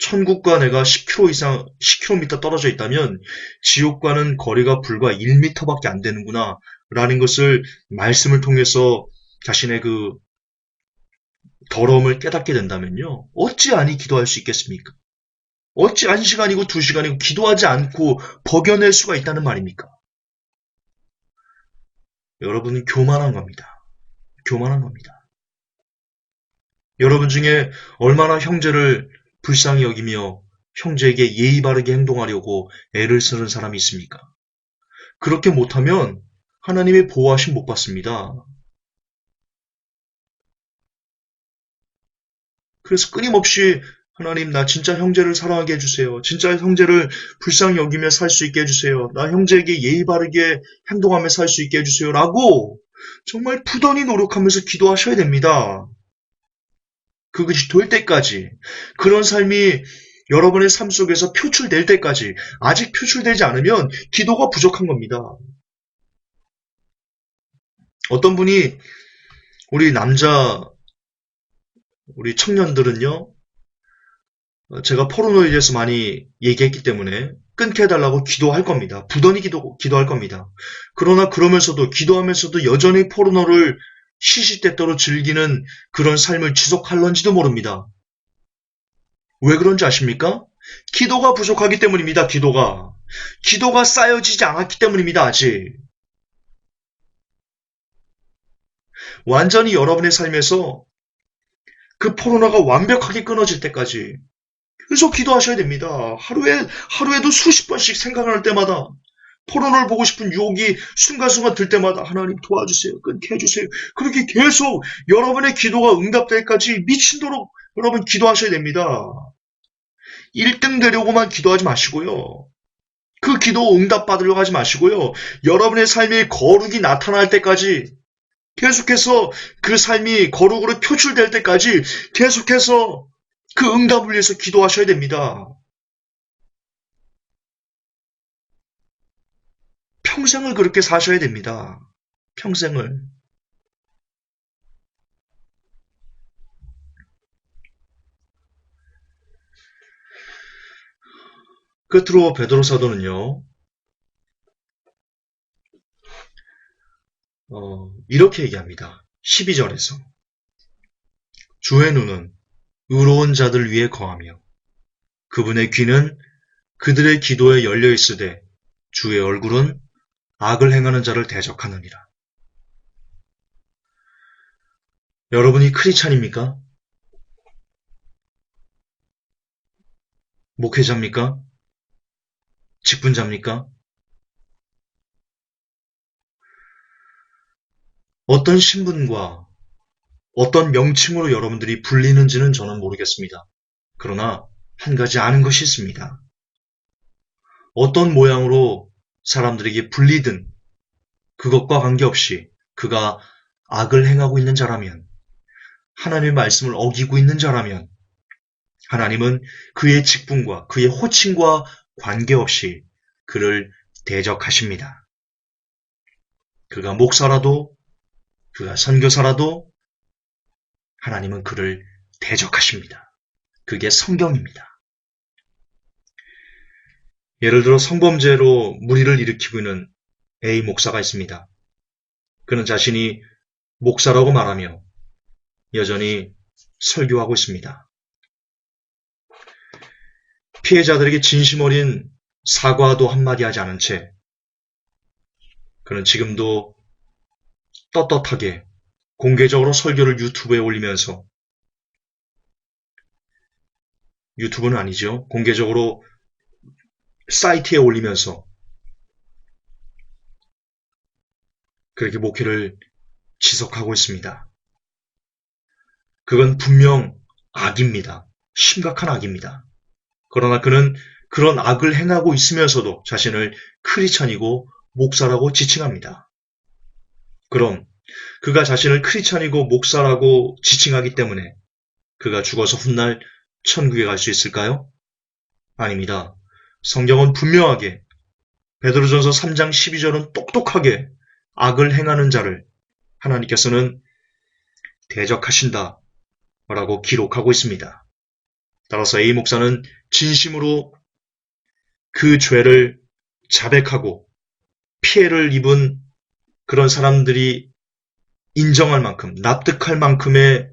천국과 내가 10km 떨어져 있다면 지옥과는 거리가 불과 1m밖에 안 되는구나. 라는 것을 말씀을 통해서 자신의 그 더러움을 깨닫게 된다면요. 어찌 안이 기도할 수 있겠습니까? 어찌 1시간이고 2시간이고 기도하지 않고 버겨낼 수가 있다는 말입니까? 여러분은 교만한 겁니다. 교만한 겁니다. 여러분 중에 얼마나 형제를 불쌍히 여기며 형제에게 예의 바르게 행동하려고 애를 쓰는 사람이 있습니까? 그렇게 못하면 하나님의 보호하심 못 받습니다. 그래서 끊임없이 하나님 나 진짜 형제를 사랑하게 해주세요. 진짜 형제를 불쌍히 여기며 살 수 있게 해주세요. 나 형제에게 예의 바르게 행동하며 살 수 있게 해주세요. 라고 정말 부단히 노력하면서 기도하셔야 됩니다. 그것이 될 때까지 그런 삶이 여러분의 삶 속에서 표출될 때까지 아직 표출되지 않으면 기도가 부족한 겁니다. 어떤 분이 우리 청년들은요, 제가 포르노에 대해서 많이 얘기했기 때문에 끊게 해달라고 기도할 겁니다. 부단히 기도할 겁니다. 그러나 그러면서도 기도하면서도 여전히 포르노를 시시때때로 즐기는 그런 삶을 지속할런지도 모릅니다. 왜 그런지 아십니까? 기도가 부족하기 때문입니다. 기도가 쌓여지지 않았기 때문입니다. 아직. 완전히 여러분의 삶에서 그 포르노가 완벽하게 끊어질 때까지 계속 기도하셔야 됩니다. 하루에도 수십 번씩 생각할 때마다 포르노를 보고 싶은 유혹이 순간순간 들 때마다 하나님 도와주세요. 끊게 해주세요. 그렇게 계속 여러분의 기도가 응답될 때까지 미친도록 여러분 기도하셔야 됩니다. 1등 되려고만 기도하지 마시고요. 그 기도 응답받으려고 하지 마시고요. 여러분의 삶의 거룩이 나타날 때까지 계속해서 그 삶이 거룩으로 표출될 때까지 계속해서 그 응답을 위해서 기도하셔야 됩니다. 평생을 그렇게 사셔야 됩니다. 평생을. 끝으로 베드로 사도는요, 이렇게 얘기합니다. 12절에서 주의 눈은 의로운 자들 위에 거하며 그분의 귀는 그들의 기도에 열려 있으되 주의 얼굴은 악을 행하는 자를 대적하느니라. 여러분이 크리스찬입니까? 목회자입니까? 직분자입니까? 어떤 신분과 어떤 명칭으로 여러분들이 불리는지는 저는 모르겠습니다. 그러나 한 가지 아는 것이 있습니다. 어떤 모양으로 사람들에게 불리든 그것과 관계없이 그가 악을 행하고 있는 자라면, 하나님의 말씀을 어기고 있는 자라면 하나님은 그의 직분과 그의 호칭과 관계없이 그를 대적하십니다. 그가 목사라도 그가 선교사라도 하나님은 그를 대적하십니다. 그게 성경입니다. 예를 들어 성범죄로 무리를 일으키고 있는 A 목사가 있습니다. 그는 자신이 목사라고 말하며 여전히 설교하고 있습니다. 피해자들에게 진심 어린 사과도 한마디 하지 않은 채 그는 지금도 떳떳하게 공개적으로 설교를 유튜브에 올리면서, 유튜브는 아니죠. 공개적으로 사이트에 올리면서 그렇게 목회를 지속하고 있습니다. 그건 분명 악입니다. 심각한 악입니다. 그러나 그는 그런 악을 행하고 있으면서도 자신을 크리스찬이고 목사라고 지칭합니다. 그럼 그가 자신을 크리스찬이고 목사라고 지칭하기 때문에 그가 죽어서 훗날 천국에 갈 수 있을까요? 아닙니다. 성경은 분명하게 베드로전서 3장 12절은 똑똑하게 악을 행하는 자를 하나님께서는 대적하신다 라고 기록하고 있습니다. 따라서 A 목사는 진심으로 그 죄를 자백하고 피해를 입은 그런 사람들이 인정할 만큼, 납득할 만큼의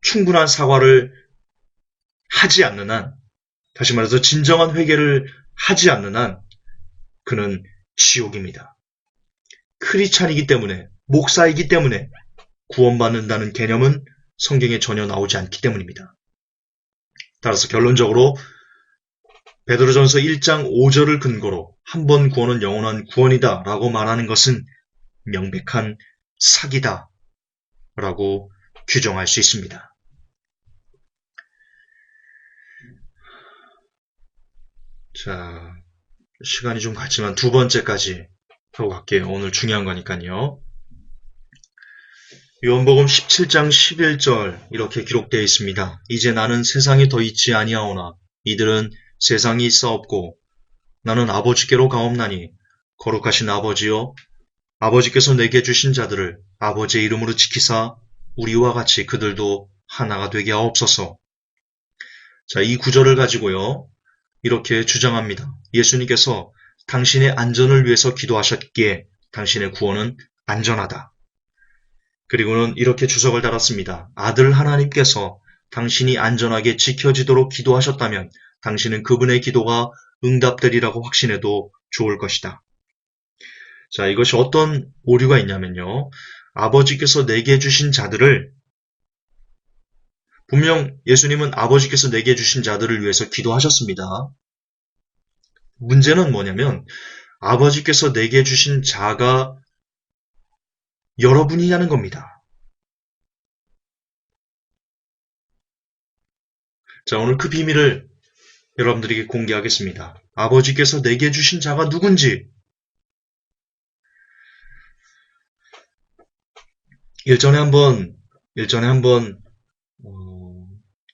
충분한 사과를 하지 않는 한, 다시 말해서 진정한 회개를 하지 않는 한 그는 지옥입니다. 크리스찬이기 때문에, 목사이기 때문에 구원받는다는 개념은 성경에 전혀 나오지 않기 때문입니다. 따라서 결론적으로 베드로전서 1장 5절을 근거로 한 번 구원은 영원한 구원이다 라고 말하는 것은 명백한 사기다 라고 규정할 수 있습니다. 자, 시간이 좀 갔지만 두 번째까지 하고 갈게요. 오늘 중요한 거니까요. 요한복음 17장 11절 이렇게 기록되어 있습니다. 이제 나는 세상에 더 있지 아니하오나 이들은 세상이 있사옵고 나는 아버지께로 가옵나니 거룩하신 아버지여 아버지께서 내게 주신 자들을 아버지의 이름으로 지키사 우리와 같이 그들도 하나가 되게 하옵소서. 자, 이 구절을 가지고요. 이렇게 주장합니다. 예수님께서 당신의 안전을 위해서 기도하셨기에 당신의 구원은 안전하다. 그리고는 이렇게 주석을 달았습니다. 아들 하나님께서 당신이 안전하게 지켜지도록 기도하셨다면 당신은 그분의 기도가 응답되리라고 확신해도 좋을 것이다. 자, 이것이 어떤 오류가 있냐면요. 아버지께서 내게 주신 자들을 분명 예수님은 아버지께서 내게 주신 자들을 위해서 기도하셨습니다. 문제는 뭐냐면 아버지께서 내게 주신 자가 여러분이냐는 겁니다. 자, 오늘 그 비밀을 여러분들에게 공개하겠습니다. 아버지께서 내게 주신 자가 누군지 일전에 한번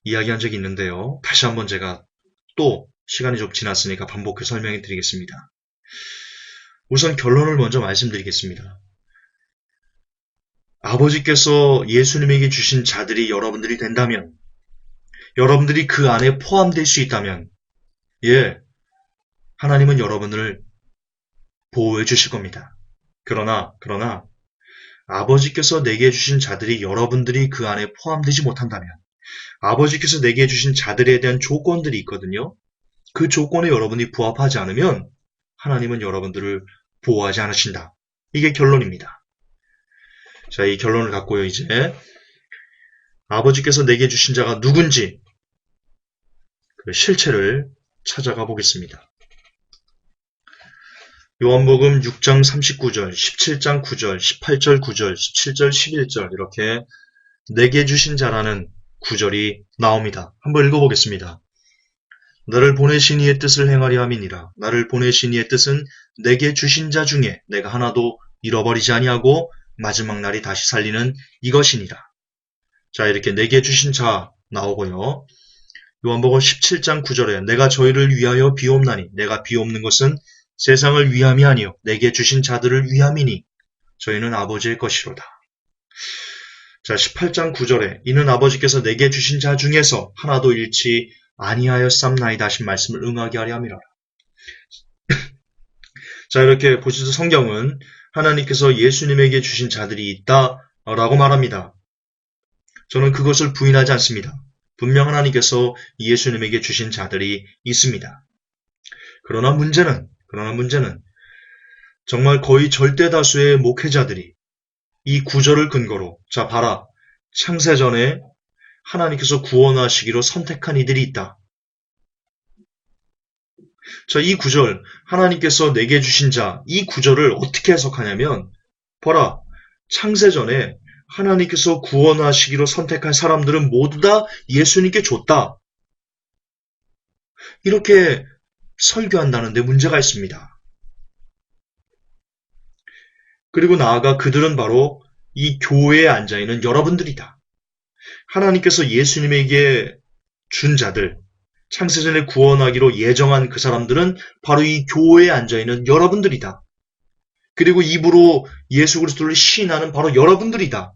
이야기한 적이 있는데요. 다시 한번 제가 또 시간이 좀 지났으니까 반복해 설명해 드리겠습니다. 우선 결론을 먼저 말씀드리겠습니다. 아버지께서 예수님에게 주신 자들이 여러분들이 된다면, 여러분들이 그 안에 포함될 수 있다면, 하나님은 여러분을 보호해 주실 겁니다. 그러나 아버지께서 내게 주신 자들이 여러분들이 그 안에 포함되지 못한다면, 아버지께서 내게 주신 자들에 대한 조건들이 있거든요. 그 조건에 여러분이 부합하지 않으면 하나님은 여러분들을 보호하지 않으신다. 이게 결론입니다. 자, 이 결론을 갖고요, 이제 아버지께서 내게 주신 자가 누군지 그 실체를 찾아가 보겠습니다. 요한복음 6장 39절, 17장 9절, 18절 9절, 17절 11절 이렇게 내게 주신 자라는 구절이 나옵니다. 한번 읽어보겠습니다. 나를 보내신 이의 뜻을 행하려 함이니라. 나를 보내신 이의 뜻은 내게 주신 자 중에 내가 하나도 잃어버리지 아니하고 마지막 날이 다시 살리는 이것이니라. 자, 이렇게 내게 주신 자 나오고요. 요한복음 17장 9절에 내가 저희를 위하여 비옵나니 내가 비옵는 것은 세상을 위함이 아니요 내게 주신 자들을 위함이니 저희는 아버지의 것이로다. 자, 18장 9절에 이는 아버지께서 내게 주신 자 중에서 하나도 잃지 아니하였삼나이다 하신 말씀을 응하게 하려 함이라. 자, 이렇게 보시죠. 성경은 하나님께서 예수님에게 주신 자들이 있다라고 말합니다. 저는 그것을 부인하지 않습니다. 분명 하나님께서 예수님에게 주신 자들이 있습니다. 그러나 문제는 정말 거의 절대 다수의 목회자들이 이 구절을 근거로 자 봐라, 창세전에 하나님께서 구원하시기로 선택한 이들이 있다. 자, 이 구절 하나님께서 내게 주신 자, 이 구절을 어떻게 해석하냐면 봐라, 창세전에 하나님께서 구원하시기로 선택한 사람들은 모두 다 예수님께 줬다. 이렇게 설교한다는데 문제가 있습니다. 그리고 나아가 그들은 바로 이 교회에 앉아있는 여러분들이다. 하나님께서 예수님에게 준 자들, 창세전에 구원하기로 예정한 그 사람들은 바로 이 교회에 앉아있는 여러분들이다. 그리고 입으로 예수 그리스도를 시인하는 바로 여러분들이다.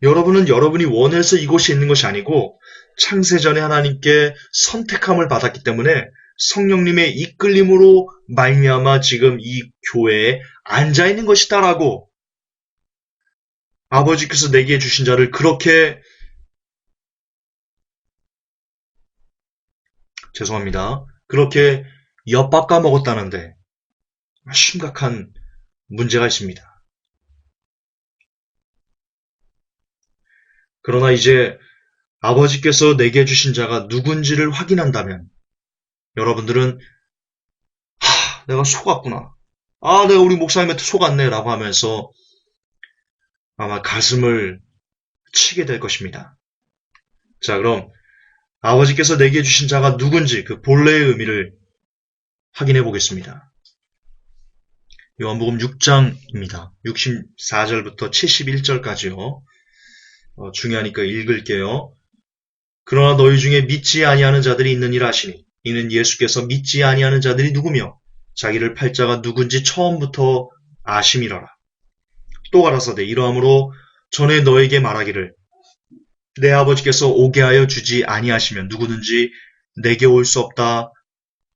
여러분은 여러분이 원해서 이곳에 있는 것이 아니고 창세전에 하나님께 선택함을 받았기 때문에 성령님의 이끌림으로 말미암아 지금 이 교회에 앉아있는 것이다라고 아버지께서 내게 주신 자를 그렇게 그렇게 엿바꿔 먹었다는데 심각한 문제가 있습니다. 그러나 이제 아버지께서 내게 주신 자가 누군지를 확인한다면 여러분들은 내가 속았구나. 내가 우리 목사님한테 속았네 라고 하면서 아마 가슴을 치게 될 것입니다. 자, 그럼 아버지께서 내게 주신 자가 누군지 그 본래의 의미를 확인해 보겠습니다. 요한복음 6장입니다. 64절부터 71절까지요. 중요하니까 읽을게요. 그러나 너희 중에 믿지 아니하는 자들이 있느니라 하시니 이는 예수께서 믿지 아니하는 자들이 누구며 자기를 팔 자가 누군지 처음부터 아심이라라. 또 가라사대 이러함으로 전에 너에게 말하기를 내 아버지께서 오게 하여 주지 아니하시면 누구든지 내게 올 수 없다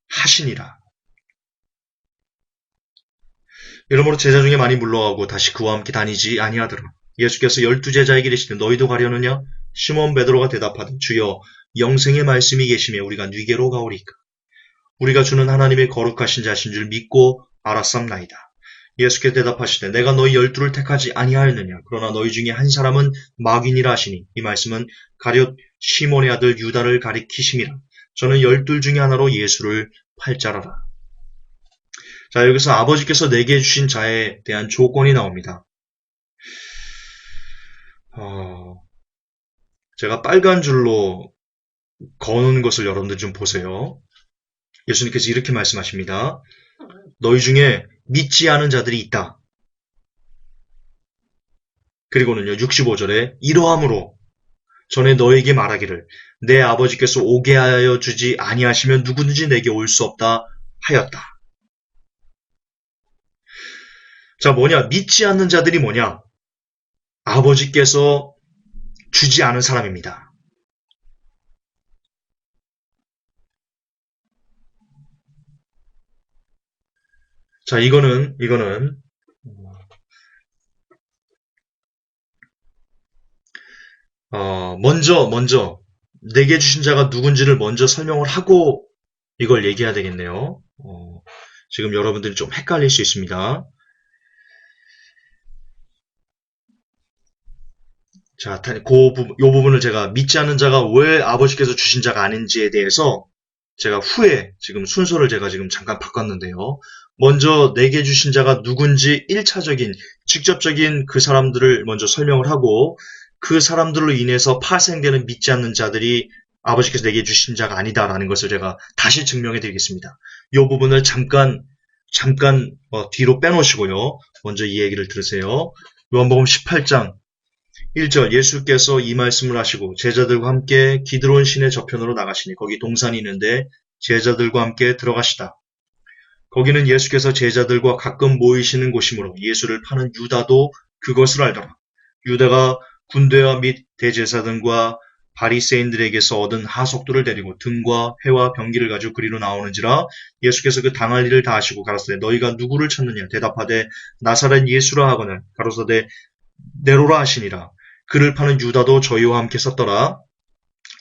하시니라. 이러므로 제자 중에 많이 물러가고 다시 그와 함께 다니지 아니하더라. 예수께서 12제자에게 이르시되 너희도 가려느냐? 시몬 베드로가 대답하되 주여 영생의 말씀이 계시며 우리가 네게로 가오리까. 우리가 주는 하나님의 거룩하신 자신 줄 믿고 알았삼나이다. 예수께서 대답하시되 내가 너희 12를 택하지 아니하였느냐? 그러나 너희 중에 한 사람은 마귀니라 하시니 이 말씀은 가룟 시몬의 아들 유다를 가리키심이라. 저는 12 중에 하나로 예수를 팔 자라라. 자, 여기서 아버지께서 내게 주신 자에 대한 조건이 나옵니다. 제가 빨간 줄로 거는 것을 여러분들 좀 보세요. 예수님께서 이렇게 말씀하십니다. 너희 중에 믿지 않은 자들이 있다. 그리고는요, 65절에 이러함으로 전에 너에게 말하기를 내 아버지께서 오게 하여 주지 아니하시면 누구든지 내게 올 수 없다 하였다. 자, 뭐냐? 믿지 않는 자들이 뭐냐? 아버지께서 주지 않은 사람입니다. 자, 이거는 먼저 내게 주신 자가 누군지를 먼저 설명을 하고 이걸 얘기해야 되겠네요. 지금 여러분들이 좀 헷갈릴 수 있습니다. 자, 요 부분을 제가 믿지 않는 자가 왜 아버지께서 주신 자가 아닌지에 대해서 제가 후에 지금 순서를 제가 지금 잠깐 바꿨는데요. 먼저 내게 주신 자가 누군지 1차적인, 직접적인 그 사람들을 먼저 설명을 하고 그 사람들로 인해서 파생되는 믿지 않는 자들이 아버지께서 내게 주신 자가 아니다라는 것을 제가 다시 증명해 드리겠습니다. 이 부분을 잠깐 뒤로 빼놓으시고요. 먼저 이 얘기를 들으세요. 요한복음 18장 1절 예수께서 이 말씀을 하시고 제자들과 함께 기드론 시내 저편으로 나가시니 거기 동산이 있는데 제자들과 함께 들어가시다. 거기는 예수께서 제자들과 가끔 모이시는 곳이므로 예수를 파는 유다도 그것을 알더라. 유다가 군대와 및 대제사장과 바리새인들에게서 얻은 하속도를 데리고 등과 회와 병기를 가지고 그리로 나오는지라. 예수께서 그 당할 일을 다 하시고 가라사대 너희가 누구를 찾느냐 대답하되 나사렛 예수라 하거늘 가로사대 네로라 하시니라. 그를 파는 유다도 저희와 함께 섰더라.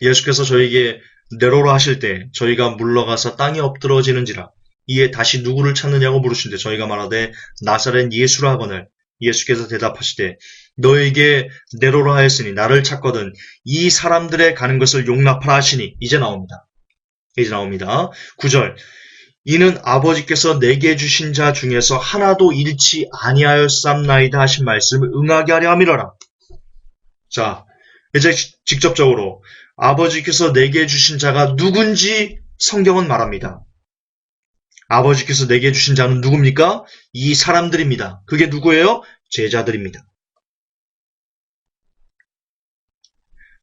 예수께서 저희에게 네로라 하실 때 저희가 물러가서 땅에 엎드러지는지라. 이에 다시 누구를 찾느냐고 물으신데 저희가 말하되 나사렛 예수라 하거늘 예수께서 대답하시되 너에게 네로라 하였으니 나를 찾거든 이 사람들의 가는 것을 용납하라 하시니. 이제 나옵니다. 9절 이는 아버지께서 내게 주신 자 중에서 하나도 잃지 아니하였삼나이다 하신 말씀을 응하게 하려 함이로라. 자, 이제 직접적으로 아버지께서 내게 주신 자가 누군지 성경은 말합니다. 아버지께서 내게 주신 자는 누굽니까? 이 사람들입니다. 그게 누구예요? 제자들입니다.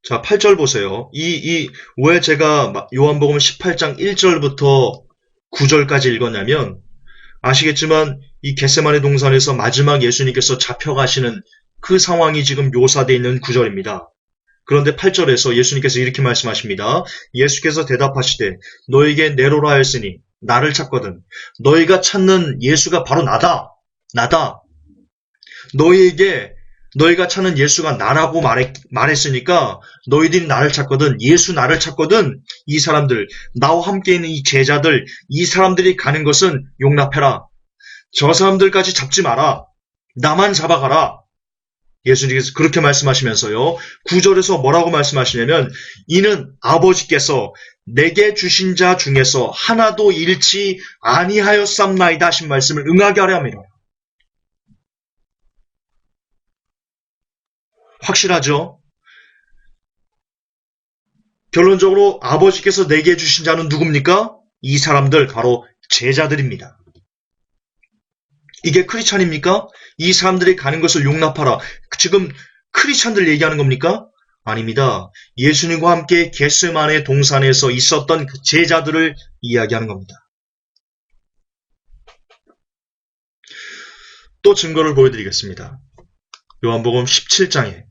자, 8절 보세요. 왜 제가 요한복음 18장 1절부터 9절까지 읽었냐면, 아시겠지만, 이 겟세마네 동산에서 마지막 예수님께서 잡혀가시는 그 상황이 지금 묘사되어 있는 구절입니다. 그런데 8절에서 예수님께서 이렇게 말씀하십니다. 예수께서 대답하시되 너에게 내로라 하였으니 나를 찾거든. 너희가 찾는 예수가 바로 나다. 너희가 찾는 예수가 나라고 말했으니까 너희들이 나를 찾거든. 예수 나를 찾거든. 이 사람들, 나와 함께 있는 이 제자들, 이 사람들이 가는 것은 용납해라. 저 사람들까지 잡지 마라. 나만 잡아가라. 예수님께서 그렇게 말씀하시면서요. 9절에서 뭐라고 말씀하시냐면 이는 아버지께서 내게 주신 자 중에서 하나도 잃지 아니하였삼나이다 하신 말씀을 응하게 하려 합니다. 확실하죠? 결론적으로 아버지께서 내게 주신 자는 누굽니까? 이 사람들 바로 제자들입니다. 이게 크리스찬입니까? 이 사람들이 가는 것을 용납하라. 지금 크리스찬들 얘기하는 겁니까? 아닙니다. 예수님과 함께 겟세마네 동산에서 있었던 그 제자들을 이야기하는 겁니다. 또 증거를 보여드리겠습니다. 요한복음 17장에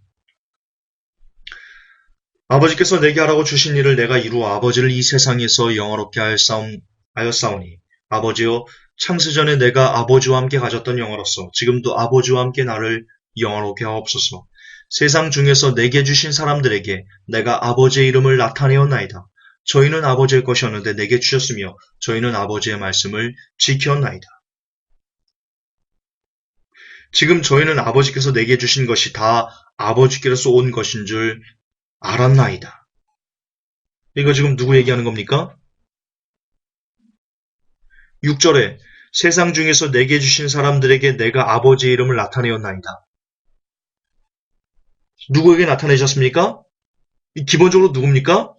아버지께서 내게 하라고 주신 일을 내가 이루어 아버지를 이 세상에서 영화롭게 하였사오니 아버지여 창세전에 내가 아버지와 함께 가졌던 영화로서 지금도 아버지와 함께 나를 영화롭게 하옵소서. 세상 중에서 내게 주신 사람들에게 내가 아버지의 이름을 나타내었나이다. 저희는 아버지의 것이었는데 내게 주셨으며 저희는 아버지의 말씀을 지켰나이다. 지금 저희는 아버지께서 내게 주신 것이 다 아버지께로서 온 것인 줄 알았나이다. 이거 지금 누구 얘기하는 겁니까? 6절에 세상 중에서 내게 주신 사람들에게 내가 아버지의 이름을 나타내었나이다. 누구에게 나타내셨습니까? 기본적으로 누굽니까?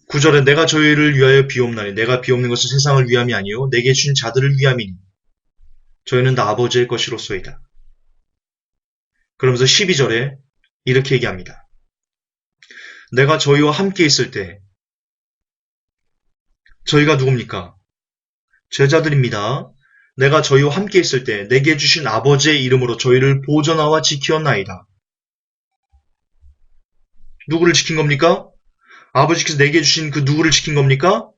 구절에 내가 저희를 위하여 비옵나니 내가 비옵는 것은 세상을 위함이 아니요 내게 주신 자들을 위함이니 저희는 다 아버지의 것이로소이다. 그러면서 12절에 이렇게 얘기합니다. 내가 저희와 함께 있을 때 저희가 누굽니까? 제자들입니다. 내가 저희와 함께 있을 때 내게 주신 아버지의 이름으로 저희를 보존하와 지키었나이다. 누구를 지킨 겁니까? 아버지께서 내게 주신 그 누구를 지킨 겁니까?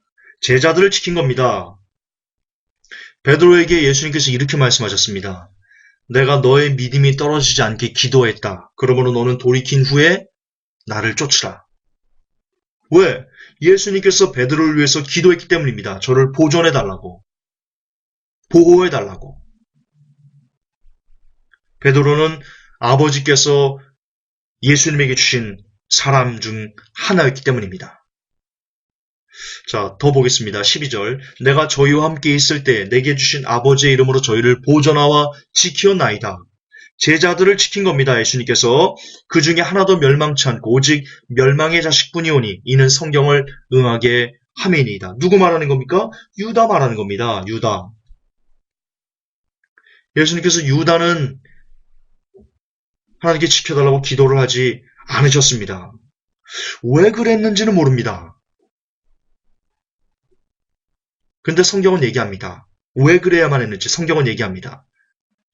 제자들을 지킨 겁니다. 베드로에게 예수님께서 이렇게 말씀하셨습니다. 내가 너의 믿음이 떨어지지 않게 기도했다. 그러므로 너는 돌이킨 후에 나를 쫓으라. 왜? 예수님께서 베드로를 위해서 기도했기 때문입니다. 저를 보존해달라고. 보호해달라고. 베드로는 아버지께서 예수님에게 주신 사람 중 하나였기 때문입니다. 자, 더 보겠습니다. 12절. 내가 저희와 함께 있을 때 내게 주신 아버지의 이름으로 저희를 보존하와 지키었나이다. 제자들을 지킨 겁니다. 예수님께서 그 중에 하나도 멸망치 않고 오직 멸망의 자식뿐이오니 이는 성경을 응하게 함이니이다. 누구 말하는 겁니까? 유다 말하는 겁니다. 유다. 예수님께서 유다는 하나님께 지켜달라고 기도를 하지 않으셨습니다. 왜 그랬는지는 모릅니다. 근데 성경은 얘기합니다. 왜 그래야만 했는지 성경은 얘기합니다.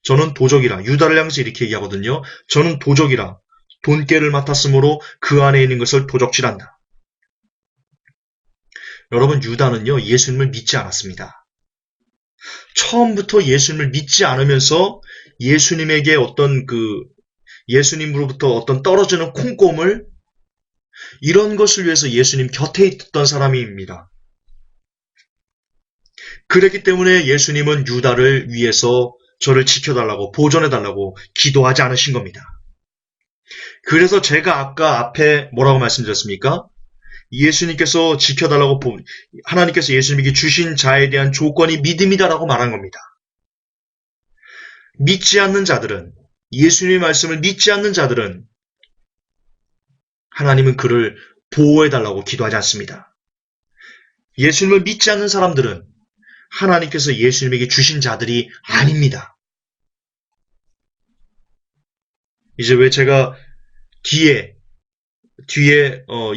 저는 도적이라, 유다를 향해서 이렇게 얘기하거든요. 저는 도적이라, 돈깨를 맡았으므로 그 안에 있는 것을 도적질한다. 여러분, 유다는요, 예수님을 믿지 않았습니다. 처음부터 예수님을 믿지 않으면서 예수님에게 예수님으로부터 어떤 떨어지는 콩고물, 이런 것을 위해서 예수님 곁에 있던 사람입니다. 그랬기 때문에 예수님은 유다를 위해서 저를 지켜달라고, 보존해달라고 기도하지 않으신 겁니다. 그래서 제가 아까 앞에 뭐라고 말씀드렸습니까? 예수님께서 지켜달라고 하나님께서 예수님에게 주신 자에 대한 조건이 믿음이다라고 말한 겁니다. 믿지 않는 자들은, 예수님의 말씀을 믿지 않는 자들은 하나님은 그를 보호해달라고 기도하지 않습니다. 예수님을 믿지 않는 사람들은 하나님께서 예수님에게 주신 자들이 아닙니다. 이제 왜 제가 뒤에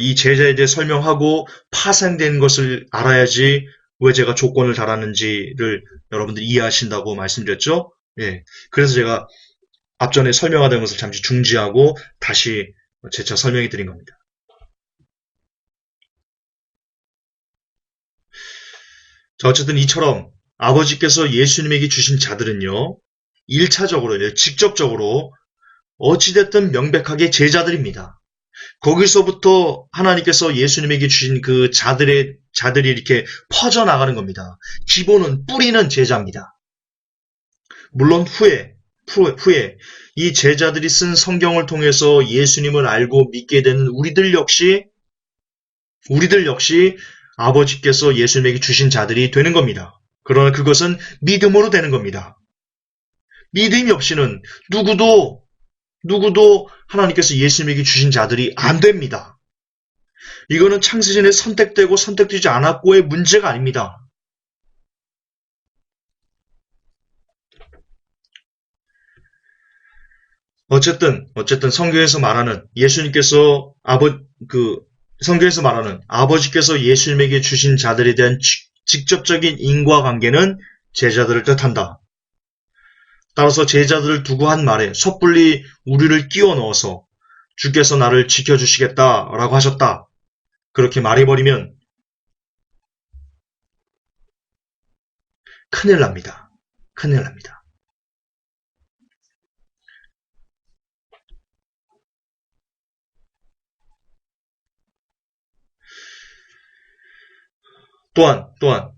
이 제자에 대해 설명하고 파생된 것을 알아야지 왜 제가 조건을 달았는지를 여러분들이 이해하신다고 말씀드렸죠? 예. 그래서 제가 앞전에 설명하던 것을 잠시 중지하고 다시 재차 설명해 드린 겁니다. 자, 어쨌든 이처럼 아버지께서 예수님에게 주신 자들은요, 1차적으로, 직접적으로 어찌됐든 명백하게 제자들입니다. 거기서부터 하나님께서 예수님에게 주신 그 자들이 이렇게 퍼져나가는 겁니다. 기본은, 뿌리는 제자입니다. 물론 후에 이 제자들이 쓴 성경을 통해서 예수님을 알고 믿게 된 우리들 역시 아버지께서 예수님에게 주신 자들이 되는 겁니다. 그러나 그것은 믿음으로 되는 겁니다. 믿음이 없이는 누구도 하나님께서 예수님에게 주신 자들이 안 됩니다. 이거는 창세전에 선택되고 선택되지 않았고의 문제가 아닙니다. 어쨌든 성경에서 말하는 성경에서 말하는 아버지께서 예수님에게 주신 자들에 대한 직접적인 인과관계는 제자들을 뜻한다. 따라서 제자들을 두고 한 말에 섣불리 우리를 끼워 넣어서 주께서 나를 지켜주시겠다라고 하셨다. 그렇게 말해버리면 큰일 납니다. 큰일 납니다. 또한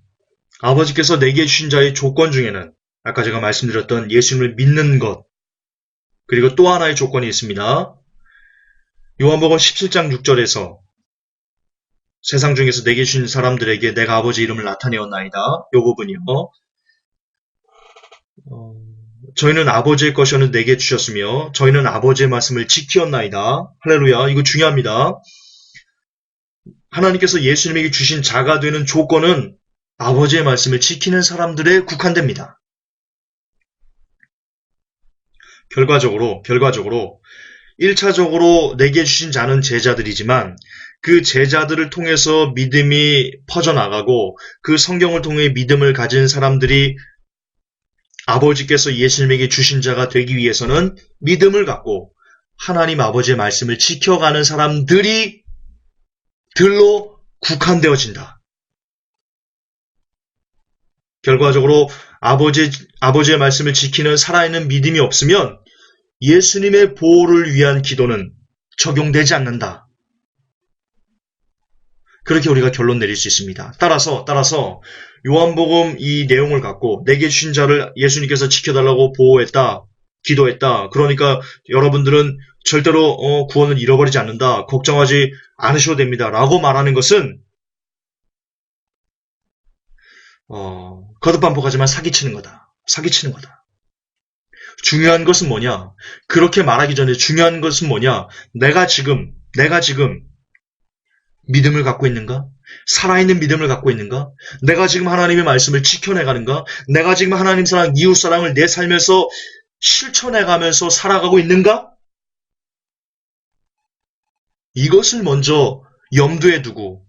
아버지께서 내게 주신 자의 조건 중에는 아까 제가 말씀드렸던 예수님을 믿는 것, 그리고 또 하나의 조건이 있습니다. 요한복음 17장 6절에서 세상 중에서 내게 주신 사람들에게 내가 아버지 이름을 나타내었나이다. 이 부분이요. 저희는 아버지의 것이었는데 내게 주셨으며 저희는 아버지의 말씀을 지키었나이다. 할렐루야. 이거 중요합니다. 하나님께서 예수님에게 주신 자가 되는 조건은 아버지의 말씀을 지키는 사람들에 국한됩니다. 결과적으로 1차적으로 내게 주신 자는 제자들이지만 그 제자들을 통해서 믿음이 퍼져나가고 그 성경을 통해 믿음을 가진 사람들이 아버지께서 예수님에게 주신 자가 되기 위해서는 믿음을 갖고 하나님 아버지의 말씀을 지켜가는 사람들이 들로 국한되어진다. 결과적으로 아버지의 말씀을 지키는 살아있는 믿음이 없으면 예수님의 보호를 위한 기도는 적용되지 않는다. 그렇게 우리가 결론 내릴 수 있습니다. 따라서 요한복음 이 내용을 갖고 내게 주신 자를 예수님께서 지켜달라고 보호했다, 기도했다. 그러니까 여러분들은 절대로 구원을 잃어버리지 않는다. 걱정하지 않으셔도 됩니다. 라고 말하는 것은 거듭반복하지만 사기치는 거다. 중요한 것은 뭐냐? 그렇게 말하기 전에 중요한 것은 뭐냐? 내가 지금 믿음을 갖고 있는가? 살아있는 믿음을 갖고 있는가? 내가 지금 하나님의 말씀을 지켜내가는가? 내가 지금 하나님 사랑, 이웃 사랑을 내 삶에서 실천해가면서 살아가고 있는가? 이것을 먼저 염두에 두고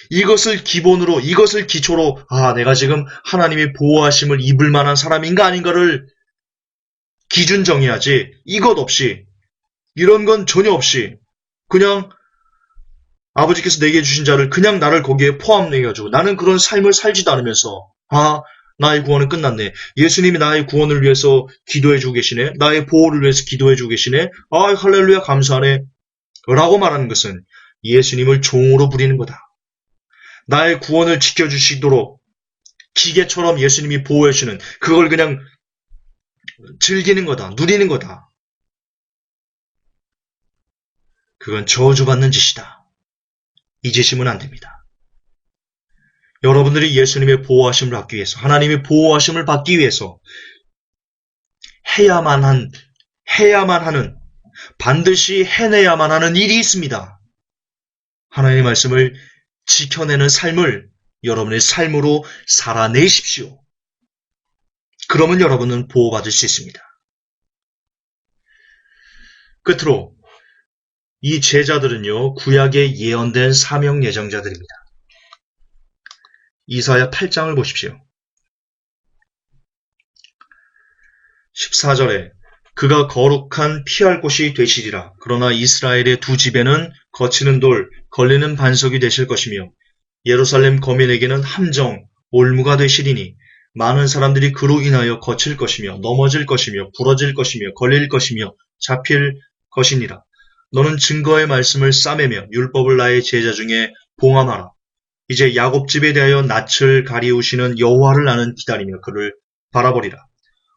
이것을 기본으로, 이것을 기초로 내가 지금 하나님의 보호하심을 입을 만한 사람인가 아닌가를 기준 정해야지. 이것 없이, 이런 건 전혀 없이 그냥 아버지께서 내게 주신 자를 그냥 나를 거기에 포함해가지고 나는 그런 삶을 살지도 않으면서 나의 구원은 끝났네. 예수님이 나의 구원을 위해서 기도해주고 계시네. 나의 보호를 위해서 기도해주고 계시네. 할렐루야 감사하네. 라고 말하는 것은 예수님을 종으로 부리는 거다. 나의 구원을 지켜주시도록 기계처럼 예수님이 보호해주시는 그걸 그냥 즐기는 거다. 누리는 거다. 그건 저주받는 짓이다. 잊으시면 안 됩니다. 여러분들이 예수님의 보호하심을 받기 위해서, 하나님의 보호하심을 받기 위해서 해야만 하는, 반드시 해내야만 하는 일이 있습니다. 하나님의 말씀을 지켜내는 삶을 여러분의 삶으로 살아내십시오. 그러면 여러분은 보호받을 수 있습니다. 끝으로 이 제자들은요, 구약에 예언된 사명 예정자들입니다. 이사야 8장을 보십시오. 14절에 그가 거룩한 피할 곳이 되시리라. 그러나 이스라엘의 두 집에는 거치는 돌, 걸리는 반석이 되실 것이며 예루살렘 거민에게는 함정, 올무가 되시리니 많은 사람들이 그로 인하여 거칠 것이며 넘어질 것이며 부러질 것이며 걸릴 것이며 잡힐 것이니라. 너는 증거의 말씀을 싸매며 율법을 나의 제자 중에 봉함하라. 이제 야곱 집에 대하여 낯을 가리우시는 여호와를 나는 기다리며 그를 바라보리라.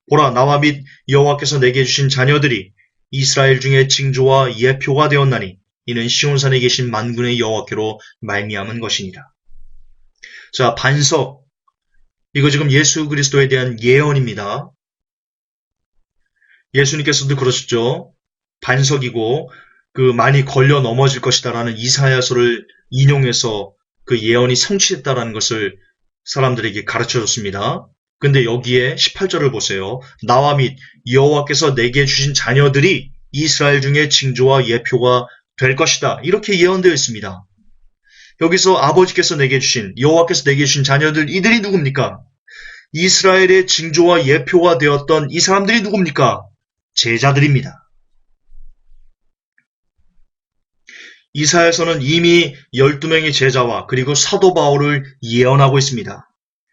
보라, 나와 및 여호와께서 내게 주신 자녀들이 이스라엘 중에 징조와 예표가 되었나니 이는 시온산에 계신 만군의 여호와께로 말미암은 것이니라. 자, 반석, 이거 지금 예수 그리스도에 대한 예언입니다. 예수님께서도 그러셨죠. 반석이고 많이 걸려 넘어질 것이다라는 이사야서를 인용해서 그 예언이 성취됐다라는 것을 사람들에게 가르쳐줬습니다. 근데 여기에 18절을 보세요. 나와 및 여호와께서 내게 주신 자녀들이 이스라엘 중에 징조와 예표가 될 것이다. 이렇게 예언되어 있습니다. 여기서 아버지께서 내게 주신, 여호와께서 내게 주신 자녀들, 이들이 누굽니까? 이스라엘의 징조와 예표가 되었던 이 사람들이 누굽니까? 제자들입니다. 이사야서는 이미 12명의 제자와 그리고 사도 바울을 예언하고 있습니다.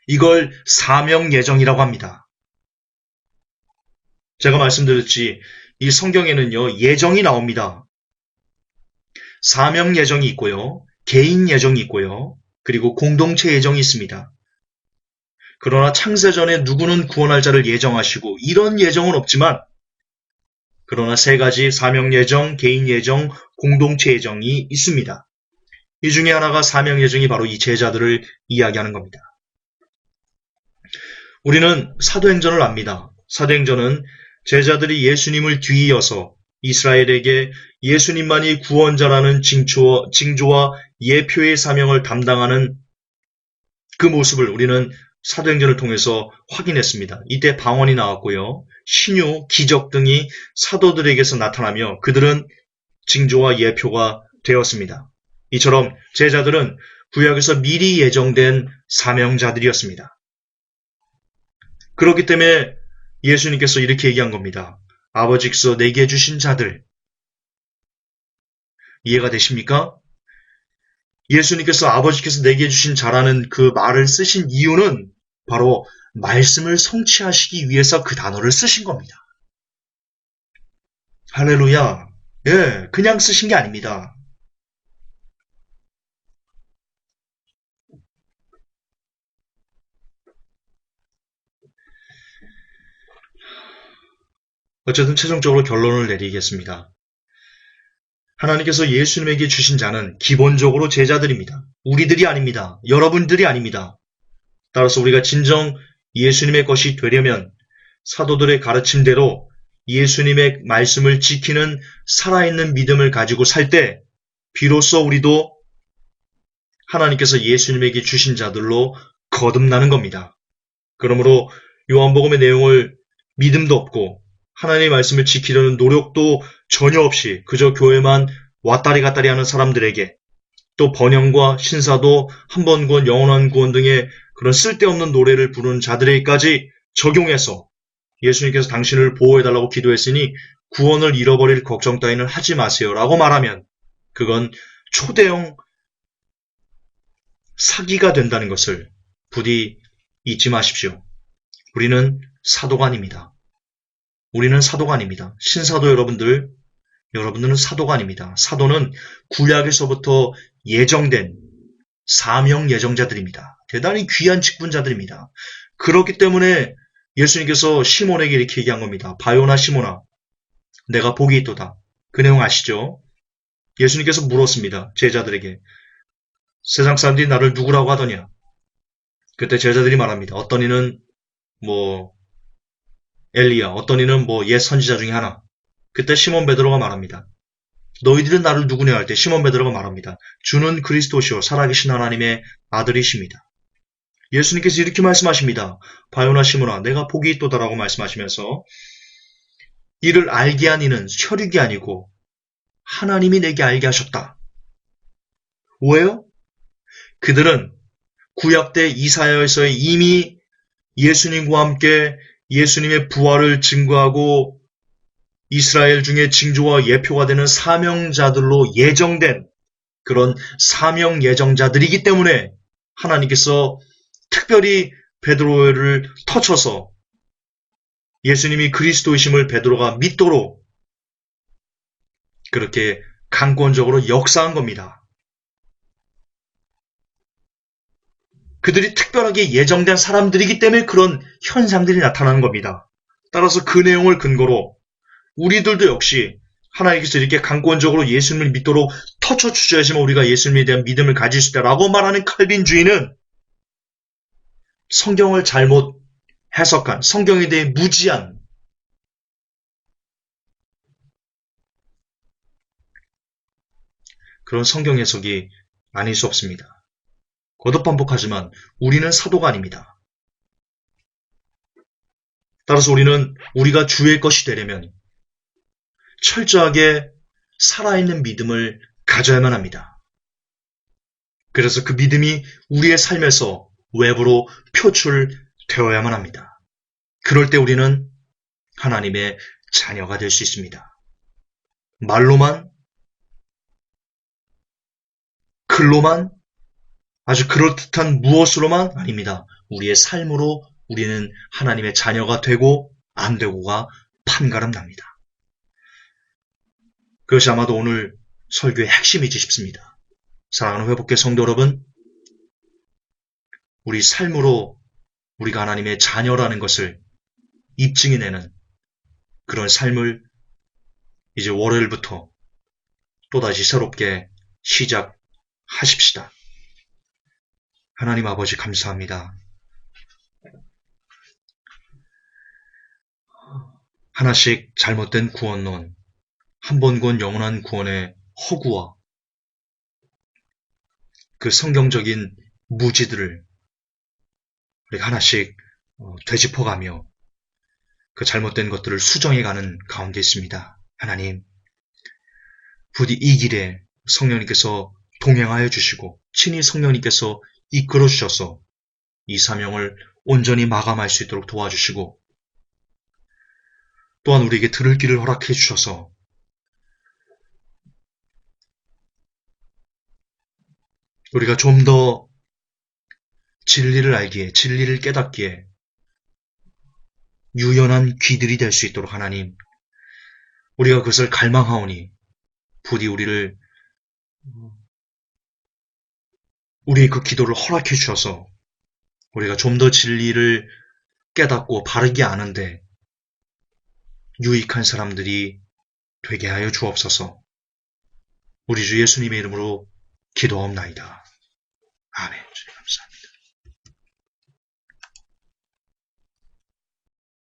이걸 사명 예정이라고 합니다. 제가 말씀드렸지, 이 성경에는요, 예정이 나옵니다. 사명 예정이 있고요, 개인 예정이 있고요, 그리고 공동체 예정이 있습니다. 그러나 창세전에 누구는 구원할 자를 예정하시고 이런 예정은 없지만, 그러나 세 가지 사명 예정, 개인 예정, 공동체 예정이 있습니다. 이 중에 하나가 사명 예정이 바로 이 제자들을 이야기하는 겁니다. 우리는 사도행전을 압니다. 사도행전은 제자들이 예수님을 뒤이어서 이스라엘에게 예수님만이 구원자라는 징조와 예표의 사명을 담당하는 그 모습을 우리는 사도행전을 통해서 확인했습니다. 이때 방언이 나왔고요. 신유, 기적 등이 사도들에게서 나타나며 그들은 징조와 예표가 되었습니다. 이처럼 제자들은 구약에서 미리 예정된 사명자들이었습니다. 그렇기 때문에 예수님께서 이렇게 얘기한 겁니다. 아버지께서 내게 주신 자들. 이해가 되십니까? 예수님께서 아버지께서 내게 주신 자라는 그 말을 쓰신 이유는 바로 말씀을 성취하시기 위해서 그 단어를 쓰신 겁니다. 할렐루야. 예, 그냥 쓰신 게 아닙니다. 어쨌든 최종적으로 결론을 내리겠습니다. 하나님께서 예수님에게 주신 자는 기본적으로 제자들입니다. 우리들이 아닙니다. 여러분들이 아닙니다. 따라서 우리가 진정 예수님의 것이 되려면 사도들의 가르침대로 예수님의 말씀을 지키는 살아있는 믿음을 가지고 살 때 비로소 우리도 하나님께서 예수님에게 주신 자들로 거듭나는 겁니다. 그러므로 요한복음의 내용을 믿음도 없고 하나님의 말씀을 지키려는 노력도 전혀 없이 그저 교회만 왔다리 갔다리 하는 사람들에게, 또 번영과 신사도 한 번 구원, 영원한 구원 등의 그런 쓸데없는 노래를 부르는 자들에게까지 적용해서 예수님께서 당신을 보호해달라고 기도했으니 구원을 잃어버릴 걱정 따위는 하지 마세요 라고 말하면 그건 초대형 사기가 된다는 것을 부디 잊지 마십시오. 우리는 사도가 아닙니다. 우리는 사도가 아닙니다. 신사도 여러분들은 사도가 아닙니다. 사도는 구약에서부터 예정된 사명 예정자들입니다. 대단히 귀한 직분자들입니다. 그렇기 때문에 예수님께서 시몬에게 이렇게 얘기한 겁니다. 바요나 시몬아, 내가 복이 있도다. 그 내용 아시죠? 예수님께서 물었습니다. 제자들에게. 세상 사람들이 나를 누구라고 하더냐? 그때 제자들이 말합니다. 어떤 이는 엘리야, 어떤 이는 옛 선지자 중에 하나. 그때 시몬 베드로가 말합니다. 너희들은 나를 누구냐 할 때 시몬 베드로가 말합니다. 주는 그리스도시요 살아계신 하나님의 아들이십니다. 예수님께서 이렇게 말씀하십니다. 바요나 시몬아 내가 복이 있도다라고 말씀하시면서 이를 알게 한 이는 혈육이 아니고 하나님이 내게 알게 하셨다. 왜요? 그들은 구약 때 이사야에서 이미 예수님과 함께 예수님의 부활을 증거하고 이스라엘 중에 징조와 예표가 되는 사명자들로 예정된 그런 사명 예정자들이기 때문에 하나님께서 특별히 베드로를 터쳐서 예수님이 그리스도이심을 베드로가 믿도록 그렇게 강권적으로 역사한 겁니다. 그들이 특별하게 예정된 사람들이기 때문에 그런 현상들이 나타나는 겁니다. 따라서 그 내용을 근거로 우리들도 역시 하나님께서 이렇게 강권적으로 예수님을 믿도록 터쳐주셔야지만 우리가 예수님에 대한 믿음을 가질 수 있다라고 말하는 칼빈주의는 성경을 잘못 해석한, 성경에 대해 무지한 그런 성경 해석이 아닐 수 없습니다. 거듭 반복하지만 우리는 사도가 아닙니다. 따라서 우리는 우리가 주의 것이 되려면 철저하게 살아있는 믿음을 가져야만 합니다. 그래서 그 믿음이 우리의 삶에서 외부로 표출되어야만 합니다. 그럴 때 우리는 하나님의 자녀가 될 수 있습니다. 말로만, 글로만, 아주 그럴듯한 무엇으로만 아닙니다. 우리의 삶으로 우리는 하나님의 자녀가 되고 안 되고가 판가름 납니다. 그것이 아마도 오늘 설교의 핵심이지 싶습니다. 사랑하는 회복계 성도 여러분, 우리 삶으로 우리가 하나님의 자녀라는 것을 입증해내는 그런 삶을 이제 월요일부터 또다시 새롭게 시작하십시다. 하나님 아버지 감사합니다. 하나씩 잘못된 구원론, 한 번 구원 영원한 구원의 허구와 그 성경적인 무지들을 우리가 하나씩 되짚어가며 그 잘못된 것들을 수정해가는 가운데 있습니다. 하나님, 부디 이 길에 성령님께서 동행하여 주시고 친히 성령님께서 이끌어 주셔서 이 사명을 온전히 마감할 수 있도록 도와주시고 또한 우리에게 들을 길을 허락해 주셔서 우리가 좀 더 진리를 알기에, 진리를 깨닫기에 유연한 귀들이 될 수 있도록 하나님, 우리가 그것을 갈망하오니 부디 우리의 그 기도를 허락해 주셔서 우리가 좀 더 진리를 깨닫고 바르게 아는데 유익한 사람들이 되게 하여 주옵소서. 우리 주 예수님의 이름으로 기도하옵나이다. 아멘. 주님 감사합니다.